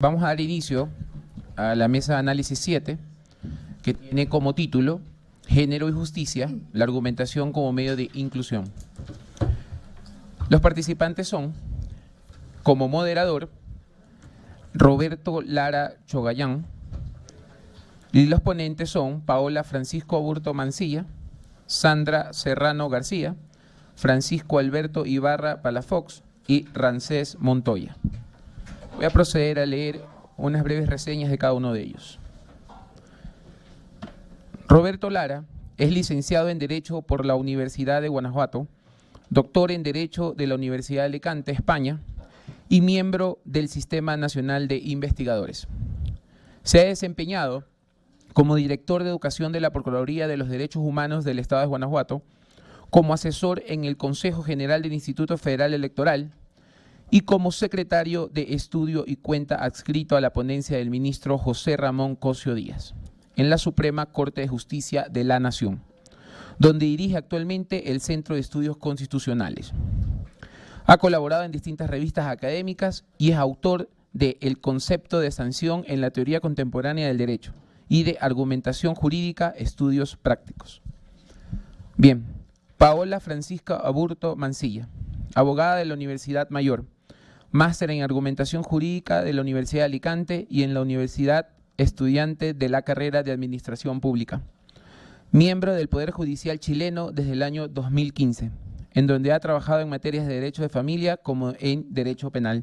Vamos a dar inicio a la mesa de análisis 7, que tiene como título Género y Justicia, la argumentación como medio de inclusión. Los participantes son, como moderador, Roberto Lara Chogayán, y los ponentes son Paola Francisco Aburto Mancilla, Sandra Serrano García, Francisco Alberto Ibarra Palafox y Ramsés Montoya. Voy a proceder a leer unas breves reseñas de cada uno de ellos. Roberto Lara es licenciado en Derecho por la Universidad de Guanajuato, doctor en Derecho de la Universidad de Alicante, España, y miembro del Sistema Nacional de Investigadores. Se ha desempeñado como director de Educación de la Procuraduría de los Derechos Humanos del Estado de Guanajuato, como asesor en el Consejo General del Instituto Federal Electoral y como secretario de Estudio y Cuenta adscrito a la ponencia del ministro José Ramón Cosio Díaz, en la Suprema Corte de Justicia de la Nación, donde dirige actualmente el Centro de Estudios Constitucionales. Ha colaborado en distintas revistas académicas y es autor de El concepto de sanción en la teoría contemporánea del derecho y de Argumentación Jurídica, Estudios Prácticos. Bien, Paola Francisca Aburto Mancilla, abogada de la Universidad Mayor, máster en Argumentación Jurídica de la Universidad de Alicante y en la Universidad estudiante de la carrera de Administración Pública. Miembro del Poder Judicial chileno desde el año 2015, en donde ha trabajado en materias de derecho de familia como en derecho penal.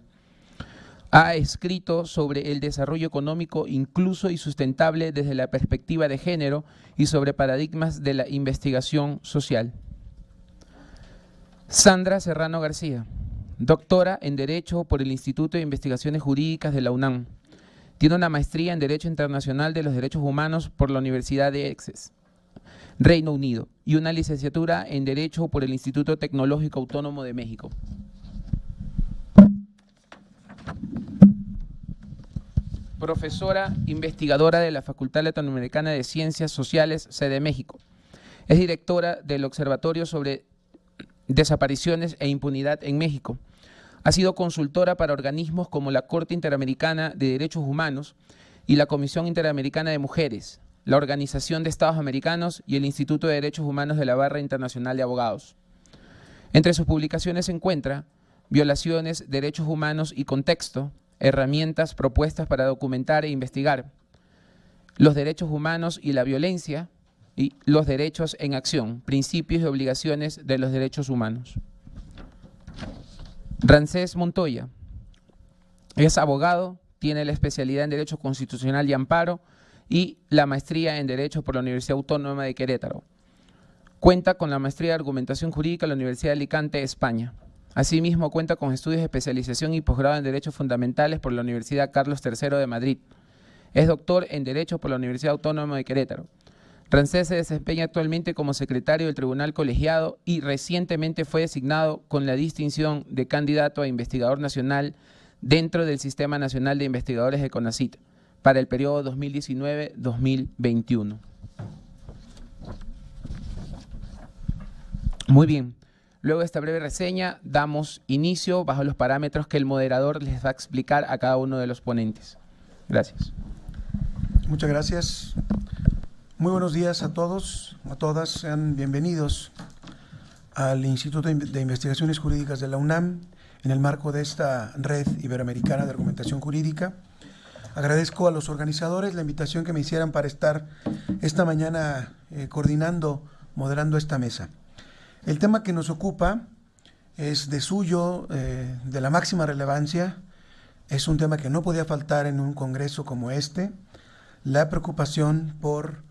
Ha escrito sobre el desarrollo económico incluso y sustentable desde la perspectiva de género y sobre paradigmas de la investigación social. Sandra Serrano García, doctora en Derecho por el Instituto de Investigaciones Jurídicas de la UNAM. Tiene una maestría en Derecho Internacional de los Derechos Humanos por la Universidad de Essex, Reino Unido, y una licenciatura en Derecho por el Instituto Tecnológico Autónomo de México. Profesora investigadora de la Facultad Latinoamericana de Ciencias Sociales, sede México. Es directora del Observatorio sobre Desapariciones e Impunidad en México. Ha sido consultora para organismos como la Corte Interamericana de Derechos Humanos y la Comisión Interamericana de Mujeres, la Organización de Estados Americanos y el Instituto de Derechos Humanos de la Barra Internacional de Abogados. Entre sus publicaciones se encuentra Violaciones, Derechos Humanos y Contexto, herramientas propuestas para documentar e investigar, los derechos humanos y la violencia, y los derechos en acción, principios y obligaciones de los derechos humanos. Ramsés Montoya es abogado, tiene la especialidad en Derecho Constitucional y Amparo y la maestría en Derecho por la Universidad Autónoma de Querétaro. Cuenta con la maestría de Argumentación Jurídica en la Universidad de Alicante, España. Asimismo, cuenta con estudios de especialización y posgrado en Derechos Fundamentales por la Universidad Carlos III de Madrid. Es doctor en Derecho por la Universidad Autónoma de Querétaro. Ramsés se desempeña actualmente como secretario del Tribunal Colegiado y recientemente fue designado con la distinción de candidato a investigador nacional dentro del Sistema Nacional de Investigadores de CONACYT para el periodo 2019-2021. Muy bien. Luego de esta breve reseña, damos inicio bajo los parámetros que el moderador les va a explicar a cada uno de los ponentes. Gracias. Muchas gracias. Muy buenos días a todos, a todas. Sean bienvenidos al Instituto de Investigaciones Jurídicas de la UNAM en el marco de esta Red Iberoamericana de Argumentación Jurídica. Agradezco a los organizadores la invitación que me hicieran para estar esta mañana coordinando, moderando esta mesa. El tema que nos ocupa es de suyo, de la máxima relevancia. Es un tema que no podía faltar en un congreso como este. La preocupación por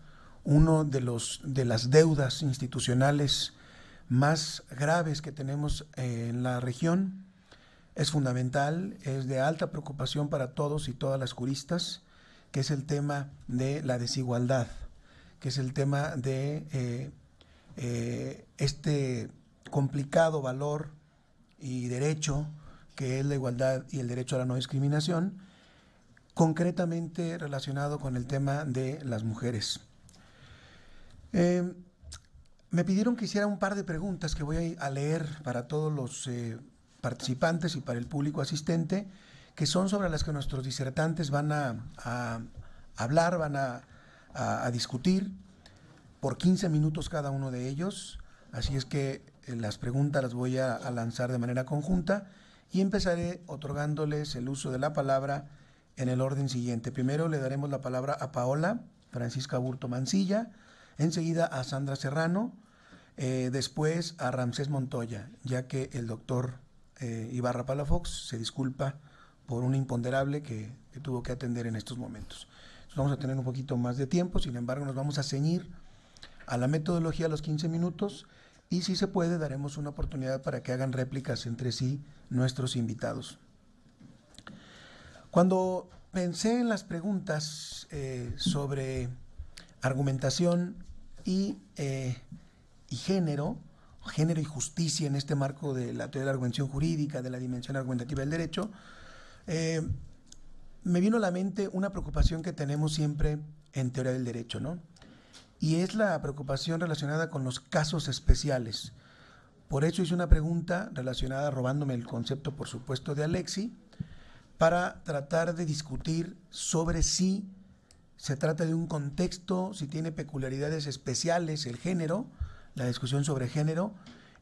uno de las deudas institucionales más graves que tenemos en la región. Es fundamental, es de alta preocupación para todos y todas las juristas, que es el tema de la desigualdad, que es el tema de este complicado valor y derecho que es la igualdad y el derecho a la no discriminación, concretamente relacionado con el tema de las mujeres. Me pidieron que hiciera un par de preguntas que voy a leer para todos los participantes y para el público asistente, que son sobre las que nuestros disertantes van a hablar, van a discutir por 15 minutos cada uno de ellos. Así es que las preguntas las voy a lanzar de manera conjunta y empezaré otorgándoles el uso de la palabra en el orden siguiente. Primero le daremos la palabra a Paola Francisca Aburto Mancilla, enseguida a Sandra Serrano, después a Ramsés Montoya, ya que el doctor Ibarra Palafox se disculpa por un imponderable que tuvo que atender en estos momentos. Entonces vamos a tener un poquito más de tiempo, sin embargo nos vamos a ceñir a la metodología a los 15 minutos y si se puede daremos una oportunidad para que hagan réplicas entre sí nuestros invitados. Cuando pensé en las preguntas sobre argumentación y género y justicia en este marco de la teoría de la argumentación jurídica, de la dimensión argumentativa del derecho, me vino a la mente una preocupación que tenemos siempre en teoría del derecho, ¿no? Y es la preocupación relacionada con los casos especiales. Por eso hice una pregunta relacionada, robándome el concepto, por supuesto, de Alexi, para tratar de discutir sobre si se trata de un contexto, si tiene peculiaridades especiales el género, la discusión sobre género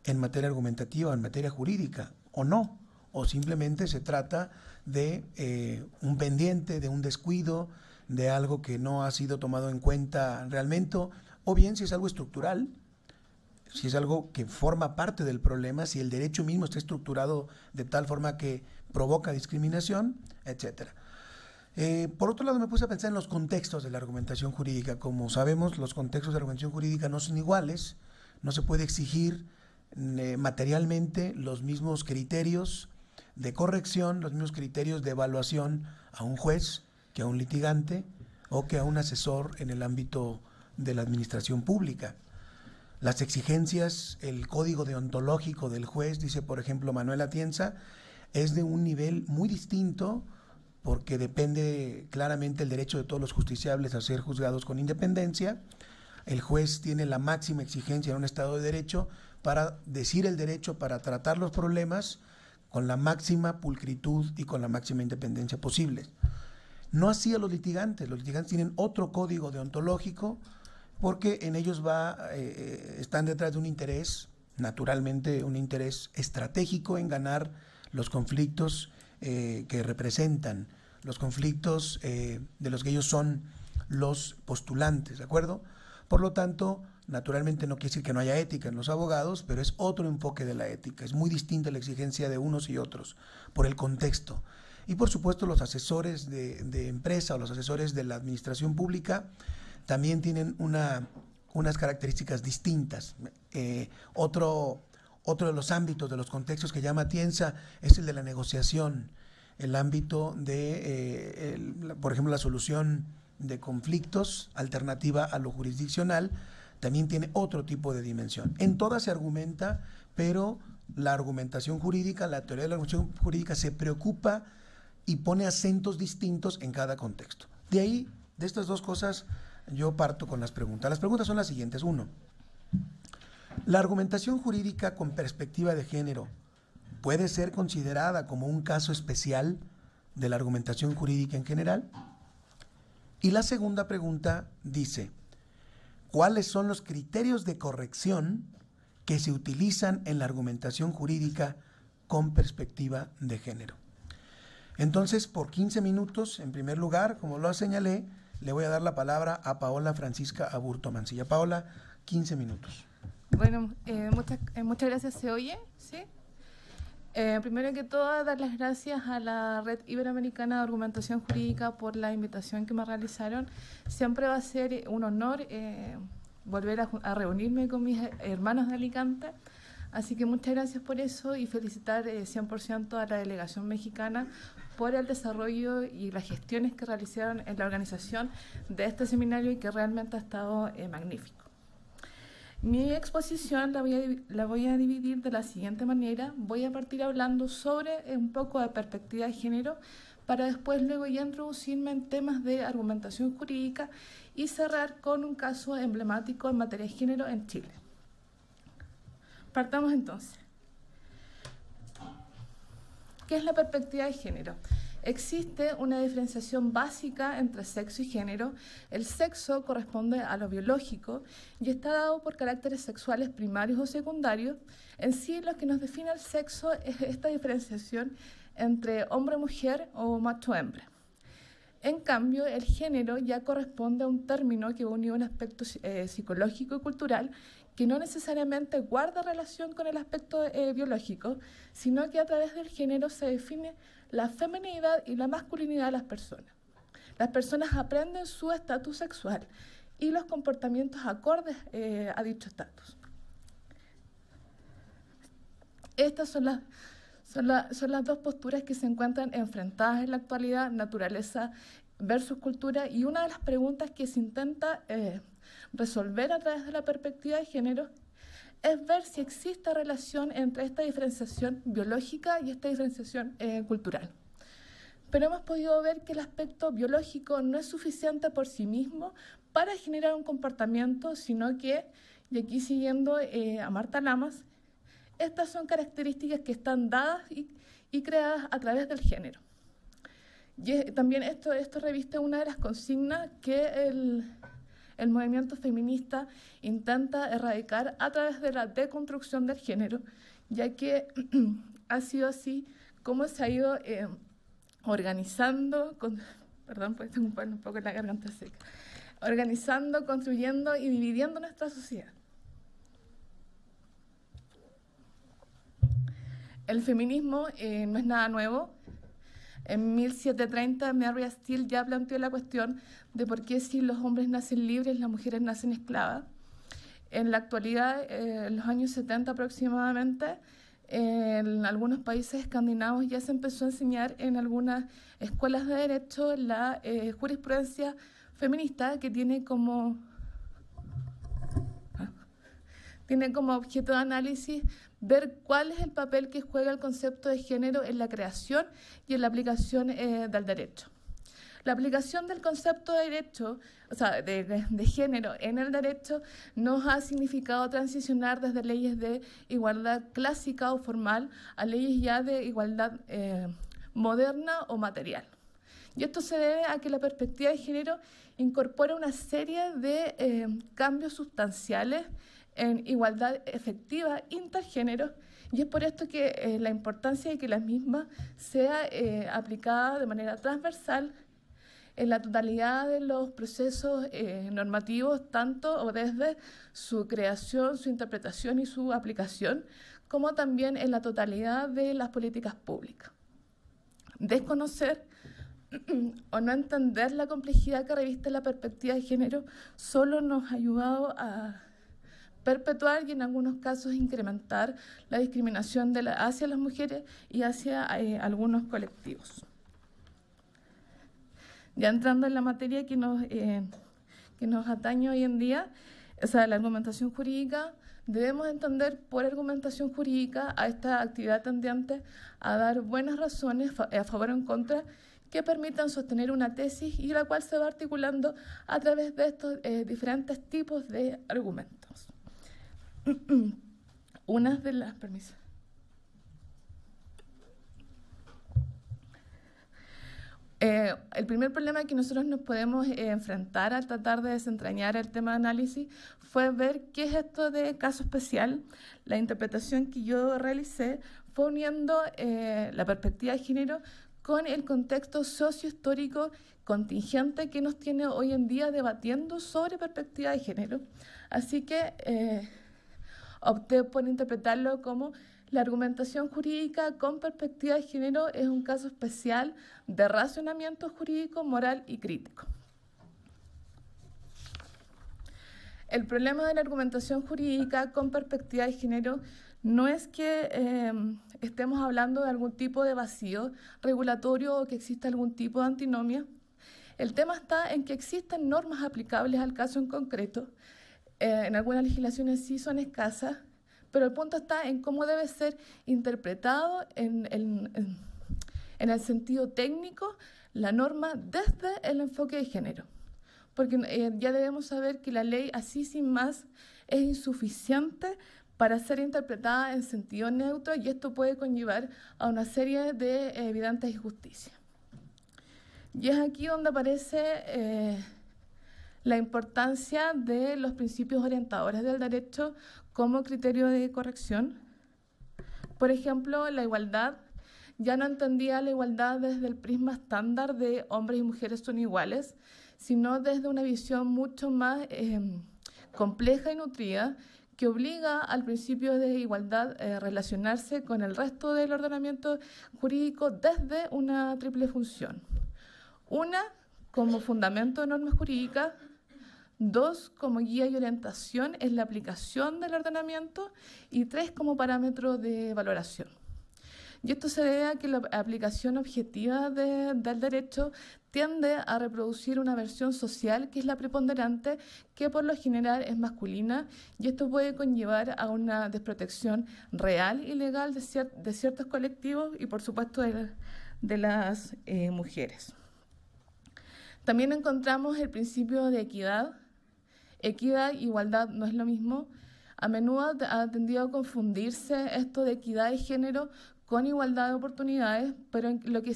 en materia argumentativa, en materia jurídica, o no, o simplemente se trata de un pendiente, de un descuido, de algo que no ha sido tomado en cuenta realmente, o bien si es algo estructural, si es algo que forma parte del problema, si el derecho mismo está estructurado de tal forma que provoca discriminación, etcétera. Por otro lado, me puse a pensar en los contextos de la argumentación jurídica. Como sabemos, los contextos de la argumentación jurídica no son iguales, no se puede exigir materialmente los mismos criterios de corrección, los mismos criterios de evaluación a un juez que a un litigante o que a un asesor en el ámbito de la administración pública. Las exigencias, el código deontológico del juez, dice por ejemplo Manuel Atienza, es de un nivel muy distinto porque depende claramente el derecho de todos los justiciables a ser juzgados con independencia. El juez tiene la máxima exigencia en un Estado de Derecho para decir el derecho, para tratar los problemas con la máxima pulcritud y con la máxima independencia posible. No así a los litigantes tienen otro código deontológico porque en ellos están detrás de un interés, naturalmente un interés estratégico en ganar los conflictos que representan, los conflictos de los que ellos son los postulantes, ¿de acuerdo? Por lo tanto, naturalmente no quiere decir que no haya ética en los abogados, pero es otro enfoque de la ética, es muy distinta la exigencia de unos y otros por el contexto. Y por supuesto los asesores de empresa o los asesores de la administración pública también tienen unas características distintas. Otro de los ámbitos, de los contextos que llama Atienza es el de la negociación, el ámbito de, por ejemplo, la solución de conflictos alternativa a lo jurisdiccional, también tiene otro tipo de dimensión. En todas se argumenta, pero la argumentación jurídica, la teoría de la argumentación jurídica se preocupa y pone acentos distintos en cada contexto. De ahí, de estas dos cosas, yo parto con las preguntas. Las preguntas son las siguientes. 1. ¿La argumentación jurídica con perspectiva de género puede ser considerada como un caso especial de la argumentación jurídica en general? Y la segunda pregunta dice, ¿cuáles son los criterios de corrección que se utilizan en la argumentación jurídica con perspectiva de género? Entonces, por 15 minutos, en primer lugar, como lo señalé, le voy a dar la palabra a Paola Francisca Aburto Mancilla. Paola, 15 minutos. Bueno, muchas gracias. ¿Se oye? ¿Sí? Primero que todo, dar las gracias a la Red Iberoamericana de Argumentación Jurídica por la invitación que me realizaron. Siempre va a ser un honor volver a reunirme con mis hermanos de Alicante. Así que muchas gracias por eso y felicitar 100% a la delegación mexicana por el desarrollo y las gestiones que realizaron en la organización de este seminario y que realmente ha estado magnífico. Mi exposición la voy a dividir de la siguiente manera. Voy a partir hablando sobre un poco de perspectiva de género para después luego ya introducirme en temas de argumentación jurídica y cerrar con un caso emblemático en materia de género en Chile. Partamos entonces. ¿Qué es la perspectiva de género? existe una diferenciación básica entre sexo y género. El sexo corresponde a lo biológico y está dado por caracteres sexuales primarios o secundarios. En sí, lo que nos define el sexo es esta diferenciación entre hombre-mujer o macho-hembra. En cambio, el género ya corresponde a un término que une un aspecto psicológico y cultural que no necesariamente guarda relación con el aspecto biológico, sino que a través del género se define la feminidad y la masculinidad de las personas. Las personas aprenden su estatus sexual y los comportamientos acordes a dicho estatus. Estas son las dos posturas que se encuentran enfrentadas en la actualidad, naturaleza versus cultura, y una de las preguntas que se intenta resolver a través de la perspectiva de género es ver si existe relación entre esta diferenciación biológica y esta diferenciación cultural. Pero hemos podido ver que el aspecto biológico no es suficiente por sí mismo para generar un comportamiento, sino que, y aquí siguiendo a Marta Lamas, estas son características que están dadas y creadas a través del género. Y también esto reviste una de las consignas que el movimiento feminista intenta erradicar a través de la deconstrucción del género, ya que ha sido así como se ha ido organizando, perdón, pues tengo un poco la garganta seca, organizando, construyendo y dividiendo nuestra sociedad. El feminismo no es nada nuevo. En 1730, Mary Steele ya planteó la cuestión de por qué si los hombres nacen libres, las mujeres nacen esclavas. En la actualidad, en los años 70 aproximadamente, en algunos países escandinavos ya se empezó a enseñar en algunas escuelas de derecho la jurisprudencia feminista, que tiene como objeto de análisis ver cuál es el papel que juega el concepto de género en la creación y en la aplicación del derecho. La aplicación del concepto de derecho, o sea, de género en el derecho, nos ha significado transicionar desde leyes de igualdad clásica o formal a leyes ya de igualdad moderna o material. Y esto se debe a que la perspectiva de género incorpora una serie de cambios sustanciales en igualdad efectiva intergénero, y es por esto que la importancia de que la misma sea aplicada de manera transversal en la totalidad de los procesos normativos, tanto o desde su creación, su interpretación y su aplicación, como también en la totalidad de las políticas públicas. Desconocer o no entender la complejidad que reviste la perspectiva de género solo nos ha ayudado a perpetuar y en algunos casos incrementar la discriminación hacia las mujeres y hacia algunos colectivos. Ya entrando en la materia que nos atañe hoy en día, o sea, la argumentación jurídica, debemos entender por argumentación jurídica a esta actividad tendiente a dar buenas razones a favor o en contra que permitan sostener una tesis y la cual se va articulando a través de estos diferentes tipos de argumentos. Unas de las permisos. El primer problema que nosotros nos podemos enfrentar al tratar de desentrañar el tema de análisis fue ver qué es esto de caso especial. La interpretación que yo realicé fue uniendo la perspectiva de género con el contexto sociohistórico contingente que nos tiene hoy en día debatiendo sobre perspectiva de género. Así que opté por interpretarlo como la argumentación jurídica con perspectiva de género es un caso especial de razonamiento jurídico, moral y crítico. El problema de la argumentación jurídica con perspectiva de género no es que estemos hablando de algún tipo de vacío regulatorio o que exista algún tipo de antinomia. El tema está en que existen normas aplicables al caso en concreto. En algunas legislaciones sí son escasas, pero el punto está en cómo debe ser interpretado en el sentido técnico la norma desde el enfoque de género. Porque ya debemos saber que la ley así sin más es insuficiente para ser interpretada en sentido neutro y esto puede conllevar a una serie de evidentes injusticias. Y es aquí donde aparece la importancia de los principios orientadores del derecho como criterio de corrección. Por ejemplo, la igualdad. Ya no entendía la igualdad desde el prisma estándar de hombres y mujeres son iguales, sino desde una visión mucho más compleja y nutrida, que obliga al principio de igualdad a relacionarse con el resto del ordenamiento jurídico desde una triple función. Una, como fundamento de normas jurídicas. Dos, como guía y orientación en la aplicación del ordenamiento. Y tres, como parámetro de valoración. Y esto se debe a que la aplicación objetiva del derecho tiende a reproducir una versión social que es la preponderante, que por lo general es masculina, y esto puede conllevar a una desprotección real y legal de ciertos colectivos y, por supuesto, de las mujeres. También encontramos el principio de equidad. Equidad e igualdad no es lo mismo. A menudo ha tendido a confundirse esto de equidad de género con igualdad de oportunidades, pero lo que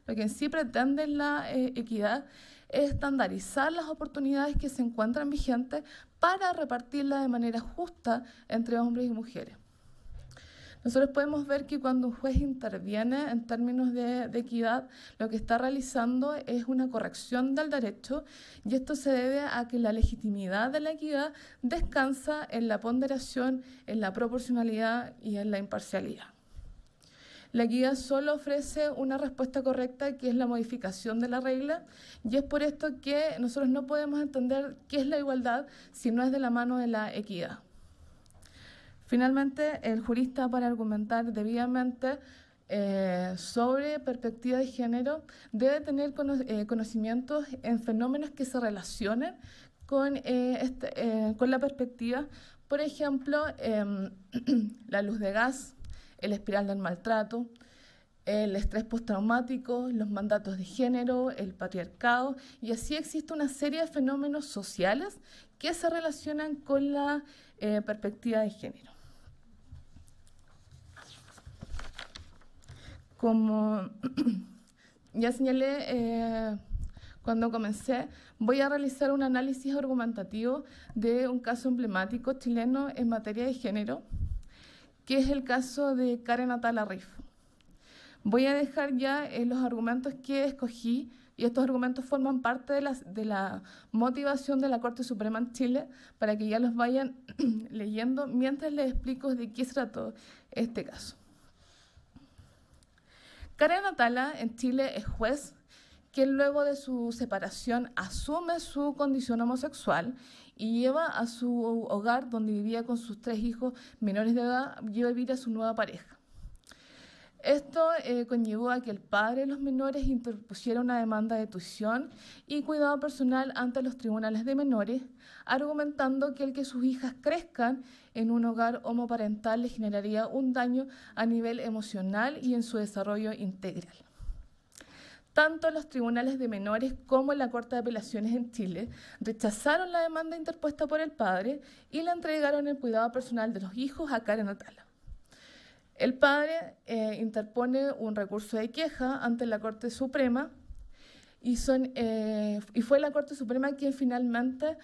en sí pretende la equidad es estandarizar las oportunidades que se encuentran vigentes para repartirlas de manera justa entre hombres y mujeres. Nosotros podemos ver que cuando un juez interviene en términos de equidad, lo que está realizando es una corrección del derecho, y esto se debe a que la legitimidad de la equidad descansa en la ponderación, en la proporcionalidad y en la imparcialidad. La equidad solo ofrece una respuesta correcta, que es la modificación de la regla, y es por esto que nosotros no podemos entender qué es la igualdad si no es de la mano de la equidad. Finalmente, el jurista, para argumentar debidamente sobre perspectiva de género, debe tener conocimientos en fenómenos que se relacionen con la perspectiva. Por ejemplo, la luz de gas, el espiral del maltrato, el estrés postraumático, los mandatos de género, el patriarcado, y así existe una serie de fenómenos sociales que se relacionan con la perspectiva de género. Como ya señalé cuando comencé, voy a realizar un análisis argumentativo de un caso emblemático chileno en materia de género, que es el caso de Karen Atala Rifo. Voy a dejar ya los argumentos que escogí, y estos argumentos forman parte de la motivación de la Corte Suprema en Chile, para que ya los vayan leyendo mientras les explico de qué se trató este caso. Karen Atala en Chile es juez que luego de su separación asume su condición homosexual y lleva a su hogar, donde vivía con sus 3 hijos menores de edad, lleva a vivir a su nueva pareja. Esto conllevó a que el padre de los menores interpusiera una demanda de tuición y cuidado personal ante los tribunales de menores, argumentando que el que sus hijas crezcan en un hogar homoparental les generaría un daño a nivel emocional y en su desarrollo integral. Tanto los tribunales de menores como la Corte de Apelaciones en Chile rechazaron la demanda interpuesta por el padre y le entregaron el cuidado personal de los hijos a Karen Atala. El padre interpone un recurso de queja ante la Corte Suprema y fue la Corte Suprema quien finalmente,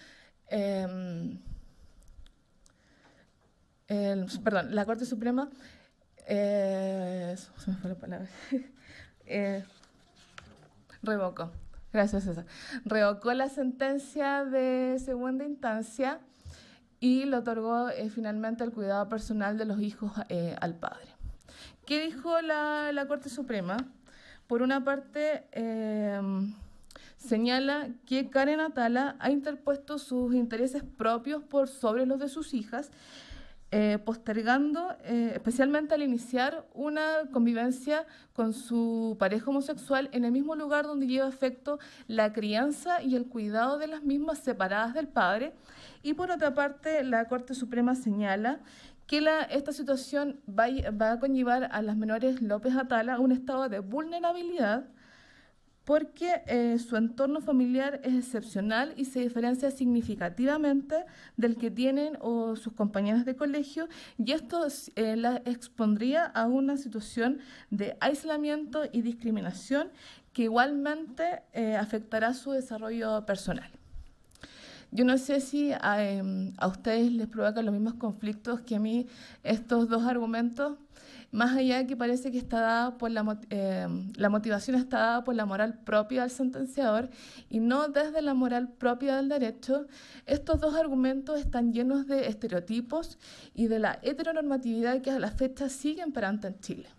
la Corte Suprema, se me fue la palabra, revocó, gracias César, revocó la sentencia de segunda instancia y le otorgó finalmente el cuidado personal de los hijos al padre. ¿Qué dijo la Corte Suprema? Por una parte, señala que Karen Atala ha interpuesto sus intereses propios por sobre los de sus hijas, postergando, especialmente al iniciar una convivencia con su pareja homosexual en el mismo lugar donde lleva efecto la crianza y el cuidado de las mismas separadas del padre. Y por otra parte, la Corte Suprema señala que esta situación va a conllevar a las menores López Atala a un estado de vulnerabilidad, porque su entorno familiar es excepcional y se diferencia significativamente del que tienen o sus compañeras de colegio, y esto la expondría a una situación de aislamiento y discriminación que igualmente afectará su desarrollo personal. Yo no sé si a ustedes les provocan los mismos conflictos que a mí estos dos argumentos, más allá de que parece que está dada por la motivación está dada por la moral propia del sentenciador y no desde la moral propia del derecho. Estos dos argumentos están llenos de estereotipos y de la heteronormatividad que a la fecha sigue imperante en Chile.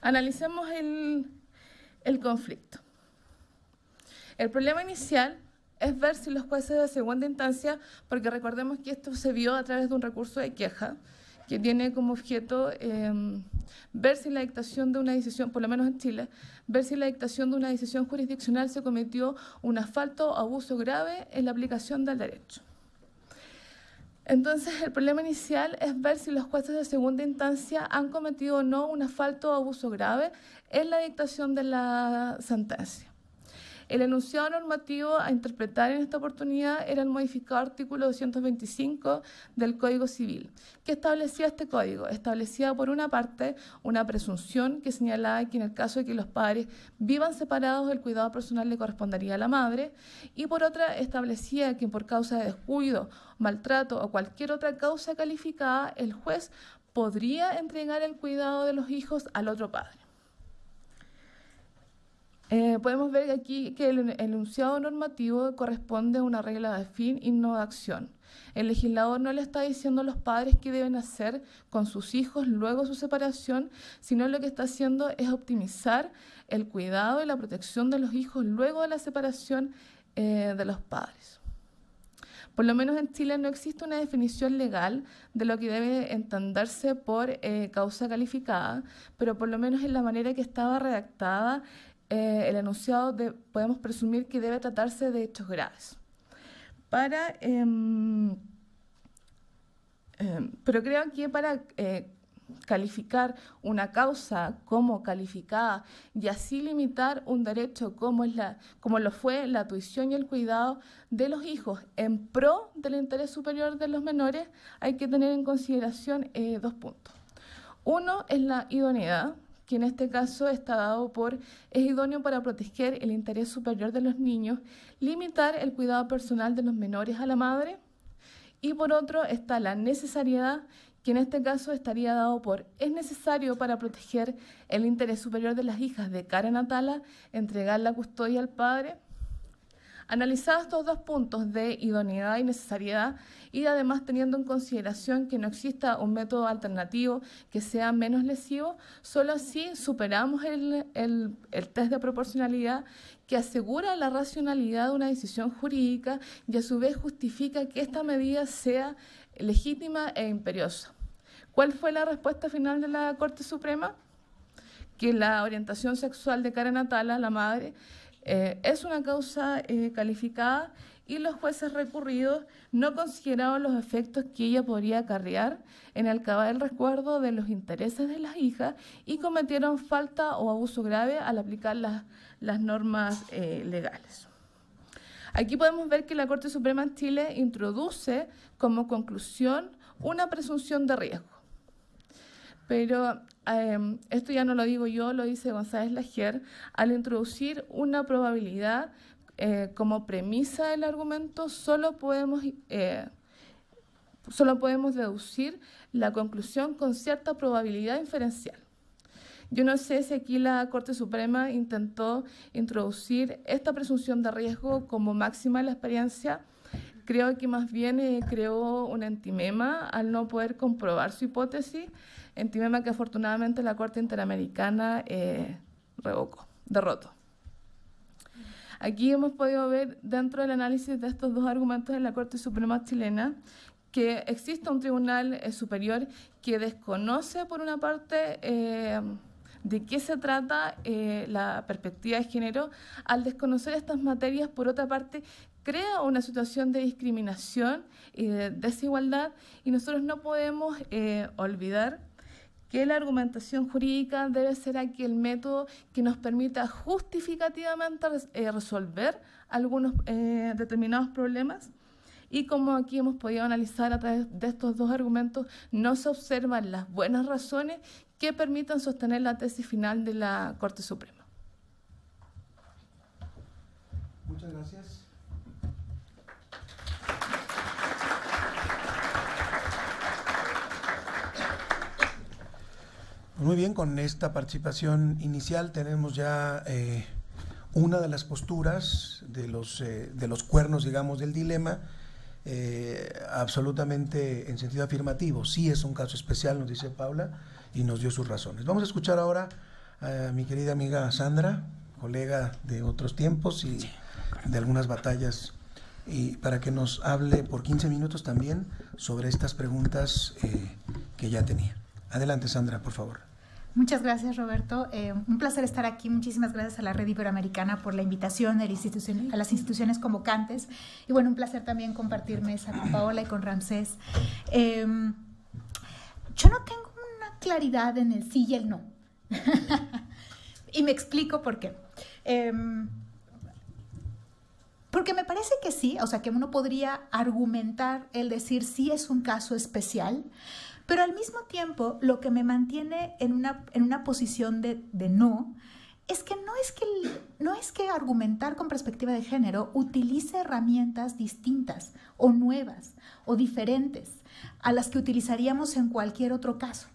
Analicemos el conflicto. El problema inicial es ver si los jueces de segunda instancia, porque recordemos que esto se vio a través de un recurso de queja, que tiene como objeto ver si la dictación de una decisión, por lo menos en Chile, ver si la dictación de una decisión jurisdiccional se cometió un falta o abuso grave en la aplicación del derecho. Entonces, el problema inicial es ver si los jueces de segunda instancia han cometido o no un falta o abuso grave en la dictación de la sentencia. El enunciado normativo a interpretar en esta oportunidad era el modificado artículo 225 del Código Civil. ¿Qué establecía este código? Establecía por una parte una presunción que señalaba que en el caso de que los padres vivan separados, el cuidado personal le correspondería a la madre, y por otra establecía que por causa de descuido, maltrato o cualquier otra causa calificada, el juez podría entregar el cuidado de los hijos al otro padre. Podemos ver aquí que el enunciado normativo corresponde a una regla de fin y no de acción. El legislador no le está diciendo a los padres qué deben hacer con sus hijos luego de su separación, sino lo que está haciendo es optimizar el cuidado y la protección de los hijos luego de la separación de los padres. Por lo menos en Chile no existe una definición legal de lo que debe entenderse por causa calificada, pero por lo menos en la manera que estaba redactada, el enunciado podemos presumir que debe tratarse de hechos graves. Pero creo que para calificar una causa como calificada y así limitar un derecho como lo fue la tuición y el cuidado de los hijos en pro del interés superior de los menores, hay que tener en consideración dos puntos. Uno es la idoneidad, que en este caso está dado es idóneo para proteger el interés superior de los niños, limitar el cuidado personal de los menores a la madre, y por otro está la necesariedad, que en este caso estaría dado es necesario para proteger el interés superior de las hijas de cara natala, entregar la custodia al padre. Analizados estos dos puntos de idoneidad y necesariedad, y además teniendo en consideración que no exista un método alternativo que sea menos lesivo, solo así superamos el test de proporcionalidad que asegura la racionalidad de una decisión jurídica y a su vez justifica que esta medida sea legítima e imperiosa. ¿Cuál fue la respuesta final de la Corte Suprema? Que la orientación sexual de cara natala, la madre, es una causa calificada y los jueces recurridos no consideraron los efectos que ella podría acarrear en el cabal resguardo de los intereses de las hijas y cometieron falta o abuso grave al aplicar las normas legales. Aquí podemos ver que la Corte Suprema en Chile introduce como conclusión una presunción de riesgo. Pero esto ya no lo digo yo, lo dice González Lajer, al introducir una probabilidad como premisa del argumento, solo podemos deducir la conclusión con cierta probabilidad inferencial. Yo no sé si aquí la Corte Suprema intentó introducir esta presunción de riesgo como máxima de la experiencia. Creo que más bien creó un antimema al no poder comprobar su hipótesis, antimema que afortunadamente la Corte Interamericana derrotó. Aquí hemos podido ver dentro del análisis de estos dos argumentos de la Corte Suprema chilena que existe un tribunal superior que desconoce por una parte de qué se trata la perspectiva de género, al desconocer estas materias, por otra parte, crea una situación de discriminación y de desigualdad, y nosotros no podemos olvidar que la argumentación jurídica debe ser aquel método que nos permita justificativamente resolver algunos determinados problemas. Y como aquí hemos podido analizar a través de estos dos argumentos, no se observan las buenas razones que permitan sostener la tesis final de la Corte Suprema. Muchas gracias. Muy bien, con esta participación inicial tenemos ya una de las posturas de los cuernos, digamos, del dilema, absolutamente en sentido afirmativo. Sí es un caso especial, nos dice Paula, y nos dio sus razones. Vamos a escuchar ahora a mi querida amiga Sandra, colega de otros tiempos y de algunas batallas, y para que nos hable por 15 minutos también sobre estas preguntas que ya tenía. Adelante, Sandra, por favor. Muchas gracias, Roberto. Un placer estar aquí. Muchísimas gracias a la Red Iberoamericana por la invitación a las instituciones convocantes. Y bueno, un placer también compartir mesa con Paola y con Ramsés. Yo no tengo una claridad en el sí y el no. Y me explico por qué. Porque me parece que sí, o sea, que uno podría argumentar el decir sí es un caso especial, pero al mismo tiempo lo que me mantiene en una posición de no es que no es que argumentar con perspectiva de género utilice herramientas distintas o nuevas o diferentes a las que utilizaríamos en cualquier otro caso.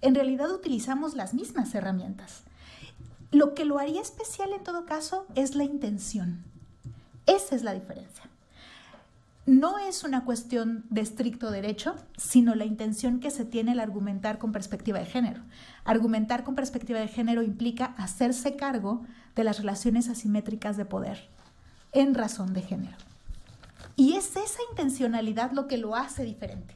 En realidad utilizamos las mismas herramientas. Lo que lo haría especial en todo caso es la intención. Esa es la diferencia. No es una cuestión de estricto derecho, sino la intención que se tiene al argumentar con perspectiva de género. Argumentar con perspectiva de género implica hacerse cargo de las relaciones asimétricas de poder en razón de género. Y es esa intencionalidad lo que lo hace diferente,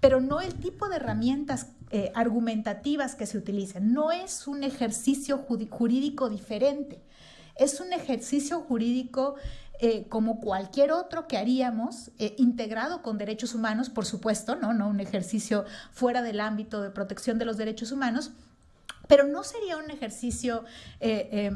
pero no el tipo de herramientas argumentativas que se utilicen. No es un ejercicio jurídico diferente, es un ejercicio jurídico como cualquier otro que haríamos, integrado con derechos humanos, por supuesto, no un ejercicio fuera del ámbito de protección de los derechos humanos, pero no sería un ejercicio,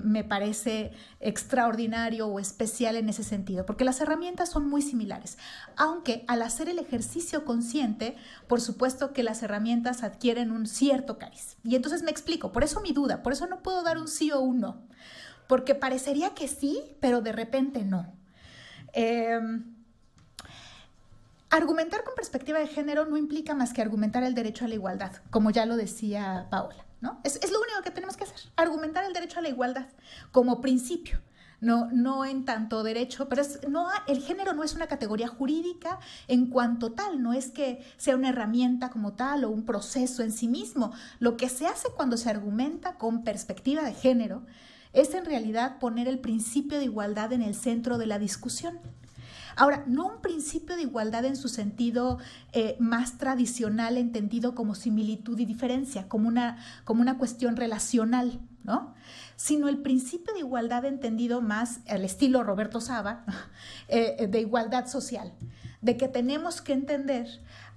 me parece, extraordinario o especial en ese sentido, porque las herramientas son muy similares, aunque al hacer el ejercicio consciente, por supuesto que las herramientas adquieren un cierto cariz. Y entonces me explico, por eso mi duda, por eso no puedo dar un sí o un no, porque parecería que sí, pero de repente no. Argumentar con perspectiva de género no implica más que argumentar el derecho a la igualdad, como ya lo decía Paola, ¿no? Es lo único que tenemos que hacer, argumentar el derecho a la igualdad como principio, no en tanto derecho, pero el género no es una categoría jurídica en cuanto tal, no es que sea una herramienta como tal o un proceso en sí mismo. Lo que se hace cuando se argumenta con perspectiva de género es en realidad poner el principio de igualdad en el centro de la discusión. Ahora, no un principio de igualdad en su sentido más tradicional, entendido como similitud y diferencia, como una cuestión relacional, ¿no? Sino el principio de igualdad entendido más al estilo Roberto Saba, de igualdad social, de que tenemos que entender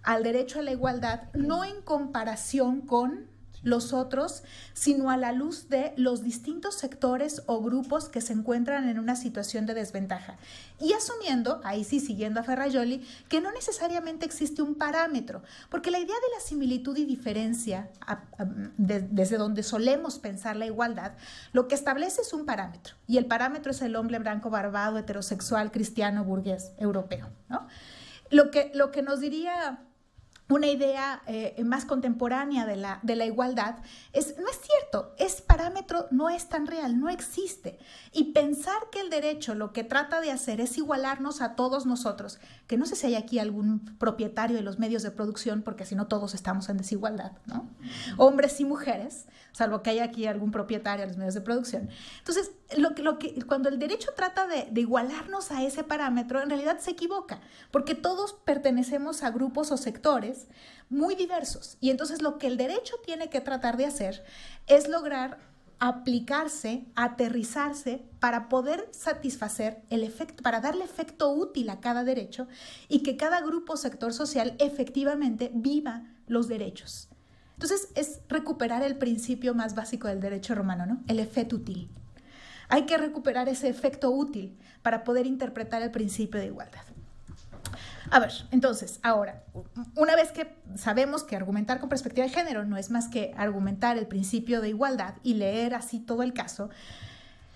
al derecho a la igualdad no en comparación con los otros, sino a la luz de los distintos sectores o grupos que se encuentran en una situación de desventaja. Y asumiendo, ahí sí siguiendo a Ferrajoli, que no necesariamente existe un parámetro, porque la idea de la similitud y diferencia, desde donde solemos pensar la igualdad, lo que establece es un parámetro, y el parámetro es el hombre blanco barbado, heterosexual, cristiano, burgués, europeo, ¿no? Lo que nos diría una idea más contemporánea de la igualdad no es cierto, ese parámetro no es tan real, no existe. Y pensar que el derecho lo que trata de hacer es igualarnos a todos nosotros, que no sé si hay aquí algún propietario de los medios de producción, porque si no todos estamos en desigualdad, ¿no? Hombres y mujeres, salvo que haya aquí algún propietario de los medios de producción. Entonces, cuando el derecho trata de igualarnos a ese parámetro, en realidad se equivoca, porque todos pertenecemos a grupos o sectores muy diversos. Y entonces lo que el derecho tiene que tratar de hacer es lograr aplicarse, aterrizarse para poder satisfacer el efecto, para darle efecto útil a cada derecho y que cada grupo o sector social efectivamente viva los derechos. Entonces es recuperar el principio más básico del derecho romano, ¿no? El effet utile. Hay que recuperar ese efecto útil para poder interpretar el principio de igualdad. A ver, entonces, ahora, una vez que sabemos que argumentar con perspectiva de género no es más que argumentar el principio de igualdad y leer así todo el caso,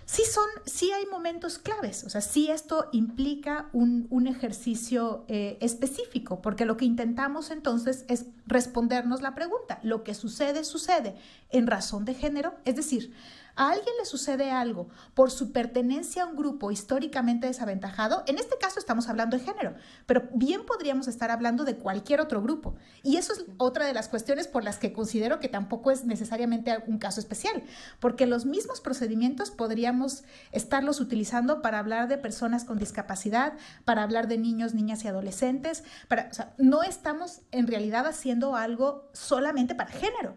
sí hay momentos claves, o sea, sí esto implica un ejercicio específico, porque lo que intentamos entonces es respondernos la pregunta, lo que sucede, sucede en razón de género, es decir, a alguien le sucede algo por su pertenencia a un grupo históricamente desaventajado, en este caso estamos hablando de género, pero bien podríamos estar hablando de cualquier otro grupo. Y eso es otra de las cuestiones por las que considero que tampoco es necesariamente un caso especial, porque los mismos procedimientos podríamos estarlos utilizando para hablar de personas con discapacidad, para hablar de niños, niñas y adolescentes, o sea, no estamos en realidad haciendo algo solamente para género.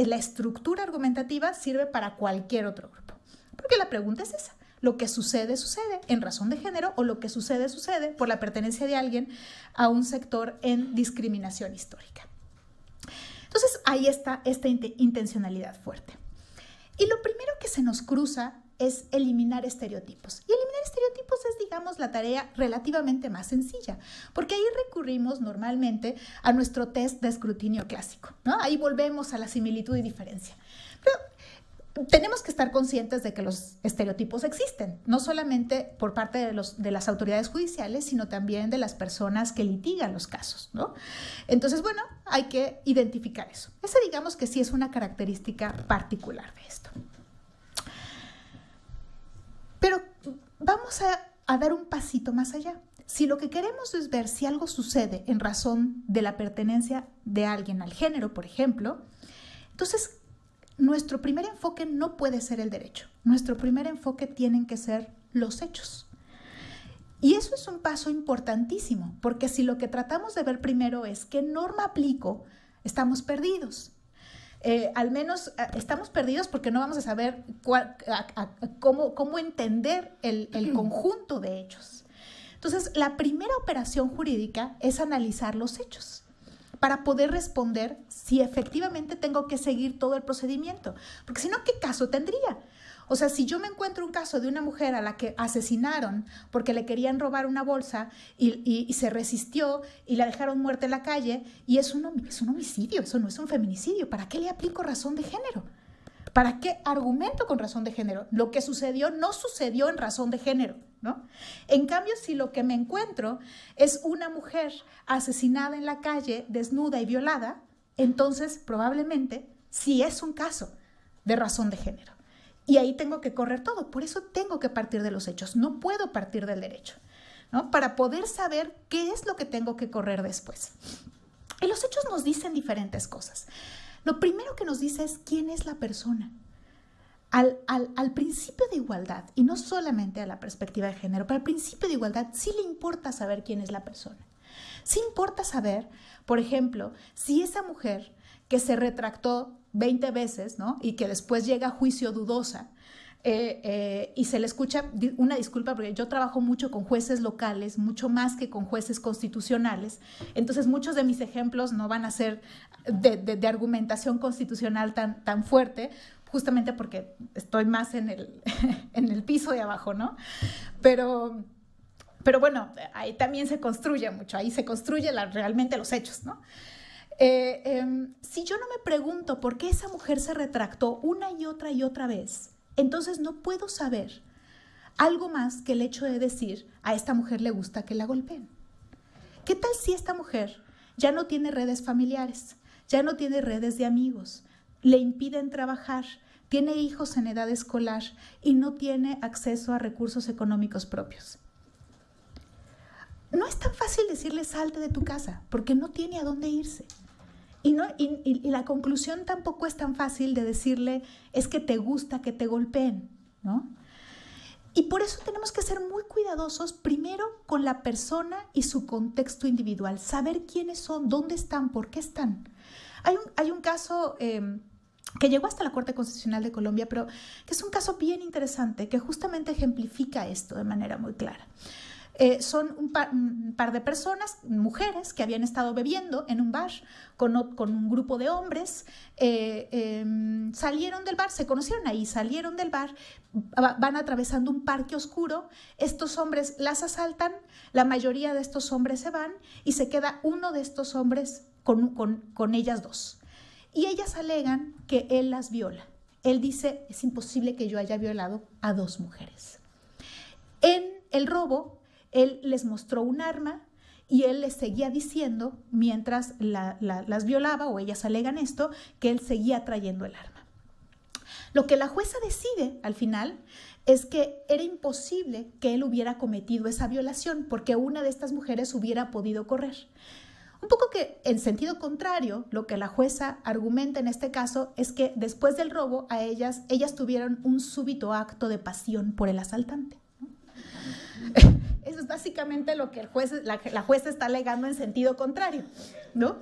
La estructura argumentativa sirve para cualquier otro grupo. Porque la pregunta es esa. Lo que sucede, sucede en razón de género o lo que sucede, sucede por la pertenencia de alguien a un sector en discriminación histórica. Entonces, ahí está esta intencionalidad fuerte. Y lo primero que se nos cruza es eliminar estereotipos. Y eliminar estereotipos es, digamos, la tarea relativamente más sencilla, porque ahí recurrimos normalmente a nuestro test de escrutinio clásico, ¿no? Ahí volvemos a la similitud y diferencia. Pero tenemos que estar conscientes de que los estereotipos existen, no solamente por parte de las autoridades judiciales, sino también de las personas que litigan los casos, ¿no? Entonces, bueno, hay que identificar eso. Esa, digamos que sí es una característica particular de esto. Pero vamos a dar un pasito más allá. Si lo que queremos es ver si algo sucede en razón de la pertenencia de alguien al género, por ejemplo, entonces nuestro primer enfoque no puede ser el derecho. Nuestro primer enfoque tienen que ser los hechos. Y eso es un paso importantísimo, porque si lo que tratamos de ver primero es qué norma aplico, estamos perdidos. Al menos estamos perdidos porque no vamos a saber cómo entender el conjunto de hechos. Entonces, la primera operación jurídica es analizar los hechos para poder responder si efectivamente tengo que seguir todo el procedimiento. Porque si no, ¿qué caso tendría? O sea, si yo me encuentro un caso de una mujer a la que asesinaron porque le querían robar una bolsa y se resistió y la dejaron muerta en la calle, y es un homicidio, eso no es un feminicidio, ¿para qué le aplico razón de género? ¿Para qué argumento con razón de género? Lo que sucedió no sucedió en razón de género, ¿no? En cambio, si lo que me encuentro es una mujer asesinada en la calle, desnuda y violada, entonces probablemente sí es un caso de razón de género. Y ahí tengo que correr todo. Por eso tengo que partir de los hechos. No puedo partir del derecho, ¿no? Para poder saber qué es lo que tengo que correr después. Y los hechos nos dicen diferentes cosas. Lo primero que nos dice es quién es la persona. Al principio de igualdad, y no solamente a la perspectiva de género, pero al principio de igualdad sí le importa saber quién es la persona. Sí importa saber, por ejemplo, si esa mujer que se retractó 20 veces, ¿no? Y que después llega a juicio dudosa y se le escucha una disculpa, porque yo trabajo mucho con jueces locales, mucho más que con jueces constitucionales, entonces muchos de mis ejemplos no van a ser de argumentación constitucional tan fuerte, justamente porque estoy más en el piso de abajo, ¿no? Pero bueno, ahí también se construye mucho, ahí se construye realmente los hechos, ¿no? Si yo no me pregunto por qué esa mujer se retractó una y otra vez, entonces no puedo saber algo más que el hecho de decir a esta mujer le gusta que la golpeen. ¿Qué tal si esta mujer ya no tiene redes familiares, ya no tiene redes de amigos, le impiden trabajar, tiene hijos en edad escolar y no tiene acceso a recursos económicos propios? No es tan fácil decirle salte de tu casa porque no tiene a dónde irse. Y la conclusión tampoco es tan fácil de decirle es que te gusta que te golpeen, ¿no? Y por eso tenemos que ser muy cuidadosos primero con la persona y su contexto individual, saber quiénes son, dónde están, por qué están. Hay un caso que llegó hasta la Corte Constitucional de Colombia, pero que es un caso bien interesante que justamente ejemplifica esto de manera muy clara. Son un par de personas, mujeres, que habían estado bebiendo en un bar con un grupo de hombres. Salieron del bar, se conocieron ahí, salieron del bar, van atravesando un parque oscuro. Estos hombres las asaltan, la mayoría de estos hombres se van y se queda uno de estos hombres con ellas dos. Y ellas alegan que él las viola. Él dice, es imposible que yo haya violado a 2 mujeres. En el robo, él les mostró un arma y él les seguía diciendo, mientras las violaba, o ellas alegan esto, que él seguía trayendo el arma. Lo que la jueza decide al final es que era imposible que él hubiera cometido esa violación porque una de estas mujeres hubiera podido correr. Un poco que en sentido contrario, lo que la jueza argumenta en este caso es que después del robo a ellas tuvieron un súbito acto de pasión por el asaltante. Eso es básicamente lo que la jueza está alegando en sentido contrario, ¿no?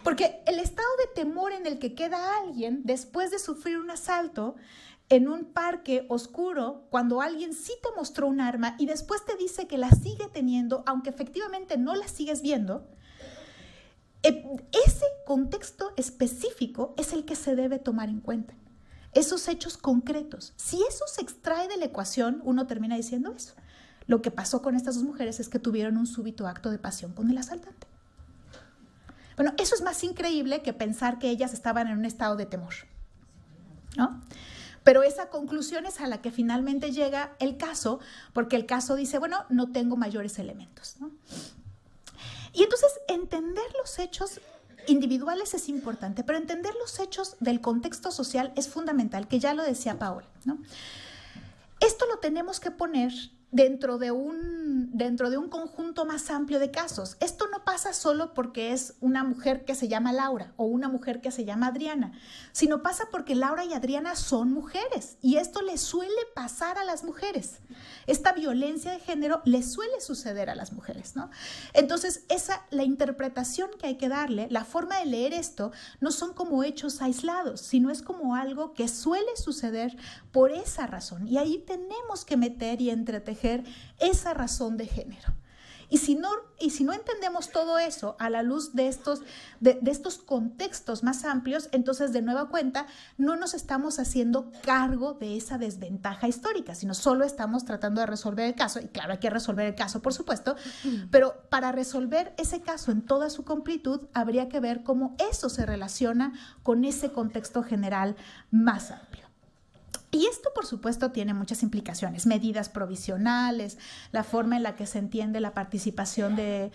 Porque el estado de temor en el que queda alguien después de sufrir un asalto en un parque oscuro, cuando alguien sí te mostró un arma y después te dice que la sigue teniendo, aunque efectivamente no la sigues viendo, ese contexto específico es el que se debe tomar en cuenta. Esos hechos concretos. Si eso se extrae de la ecuación, uno termina diciendo eso. Lo que pasó con estas 2 mujeres es que tuvieron un súbito acto de pasión con el asaltante. Bueno, eso es más increíble que pensar que ellas estaban en un estado de temor, ¿no? Pero esa conclusión es a la que finalmente llega el caso, porque el caso dice, bueno, no tengo mayores elementos, ¿no? Y entonces entender los hechos individuales es importante, pero entender los hechos del contexto social es fundamental, que ya lo decía Paola, ¿no? Esto lo tenemos que poner dentro de un conjunto más amplio de casos. Esto no pasa solo porque es una mujer que se llama Laura o una mujer que se llama Adriana, sino pasa porque Laura y Adriana son mujeres y esto le suele pasar a las mujeres. Esta violencia de género le suele suceder a las mujeres, ¿no? Entonces, la interpretación que hay que darle, la forma de leer esto, no son como hechos aislados, sino es como algo que suele suceder por esa razón. Y ahí tenemos que meter y entretejer esa razón de género. Y si no entendemos todo eso a la luz de estos contextos más amplios, entonces de nueva cuenta no nos estamos haciendo cargo de esa desventaja histórica, sino solo estamos tratando de resolver el caso. Y claro, hay que resolver el caso, por supuesto, pero para resolver ese caso en toda su completud, habría que ver cómo eso se relaciona con ese contexto general más amplio. Y esto, por supuesto, tiene muchas implicaciones, medidas provisionales, la forma en la que se entiende la participación de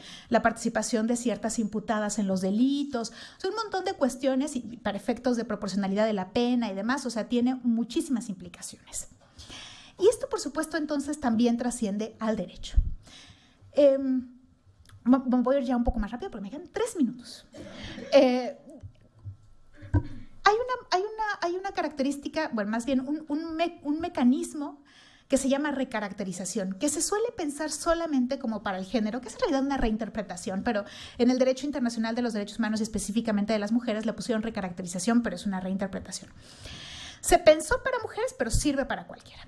ciertas imputadas en los delitos, o sea, un montón de cuestiones y para efectos de proporcionalidad de la pena y demás, o sea, tiene muchísimas implicaciones. Y esto, por supuesto, entonces también trasciende al derecho. Voy a ir ya un poco más rápido porque me quedan 3 minutos. Hay una característica, bueno, más bien un mecanismo que se llama recaracterización, que se suele pensar solamente como para el género, que es en realidad una reinterpretación, pero en el derecho internacional de los derechos humanos y específicamente de las mujeres le pusieron recaracterización, pero es una reinterpretación. Se pensó para mujeres, pero sirve para cualquiera.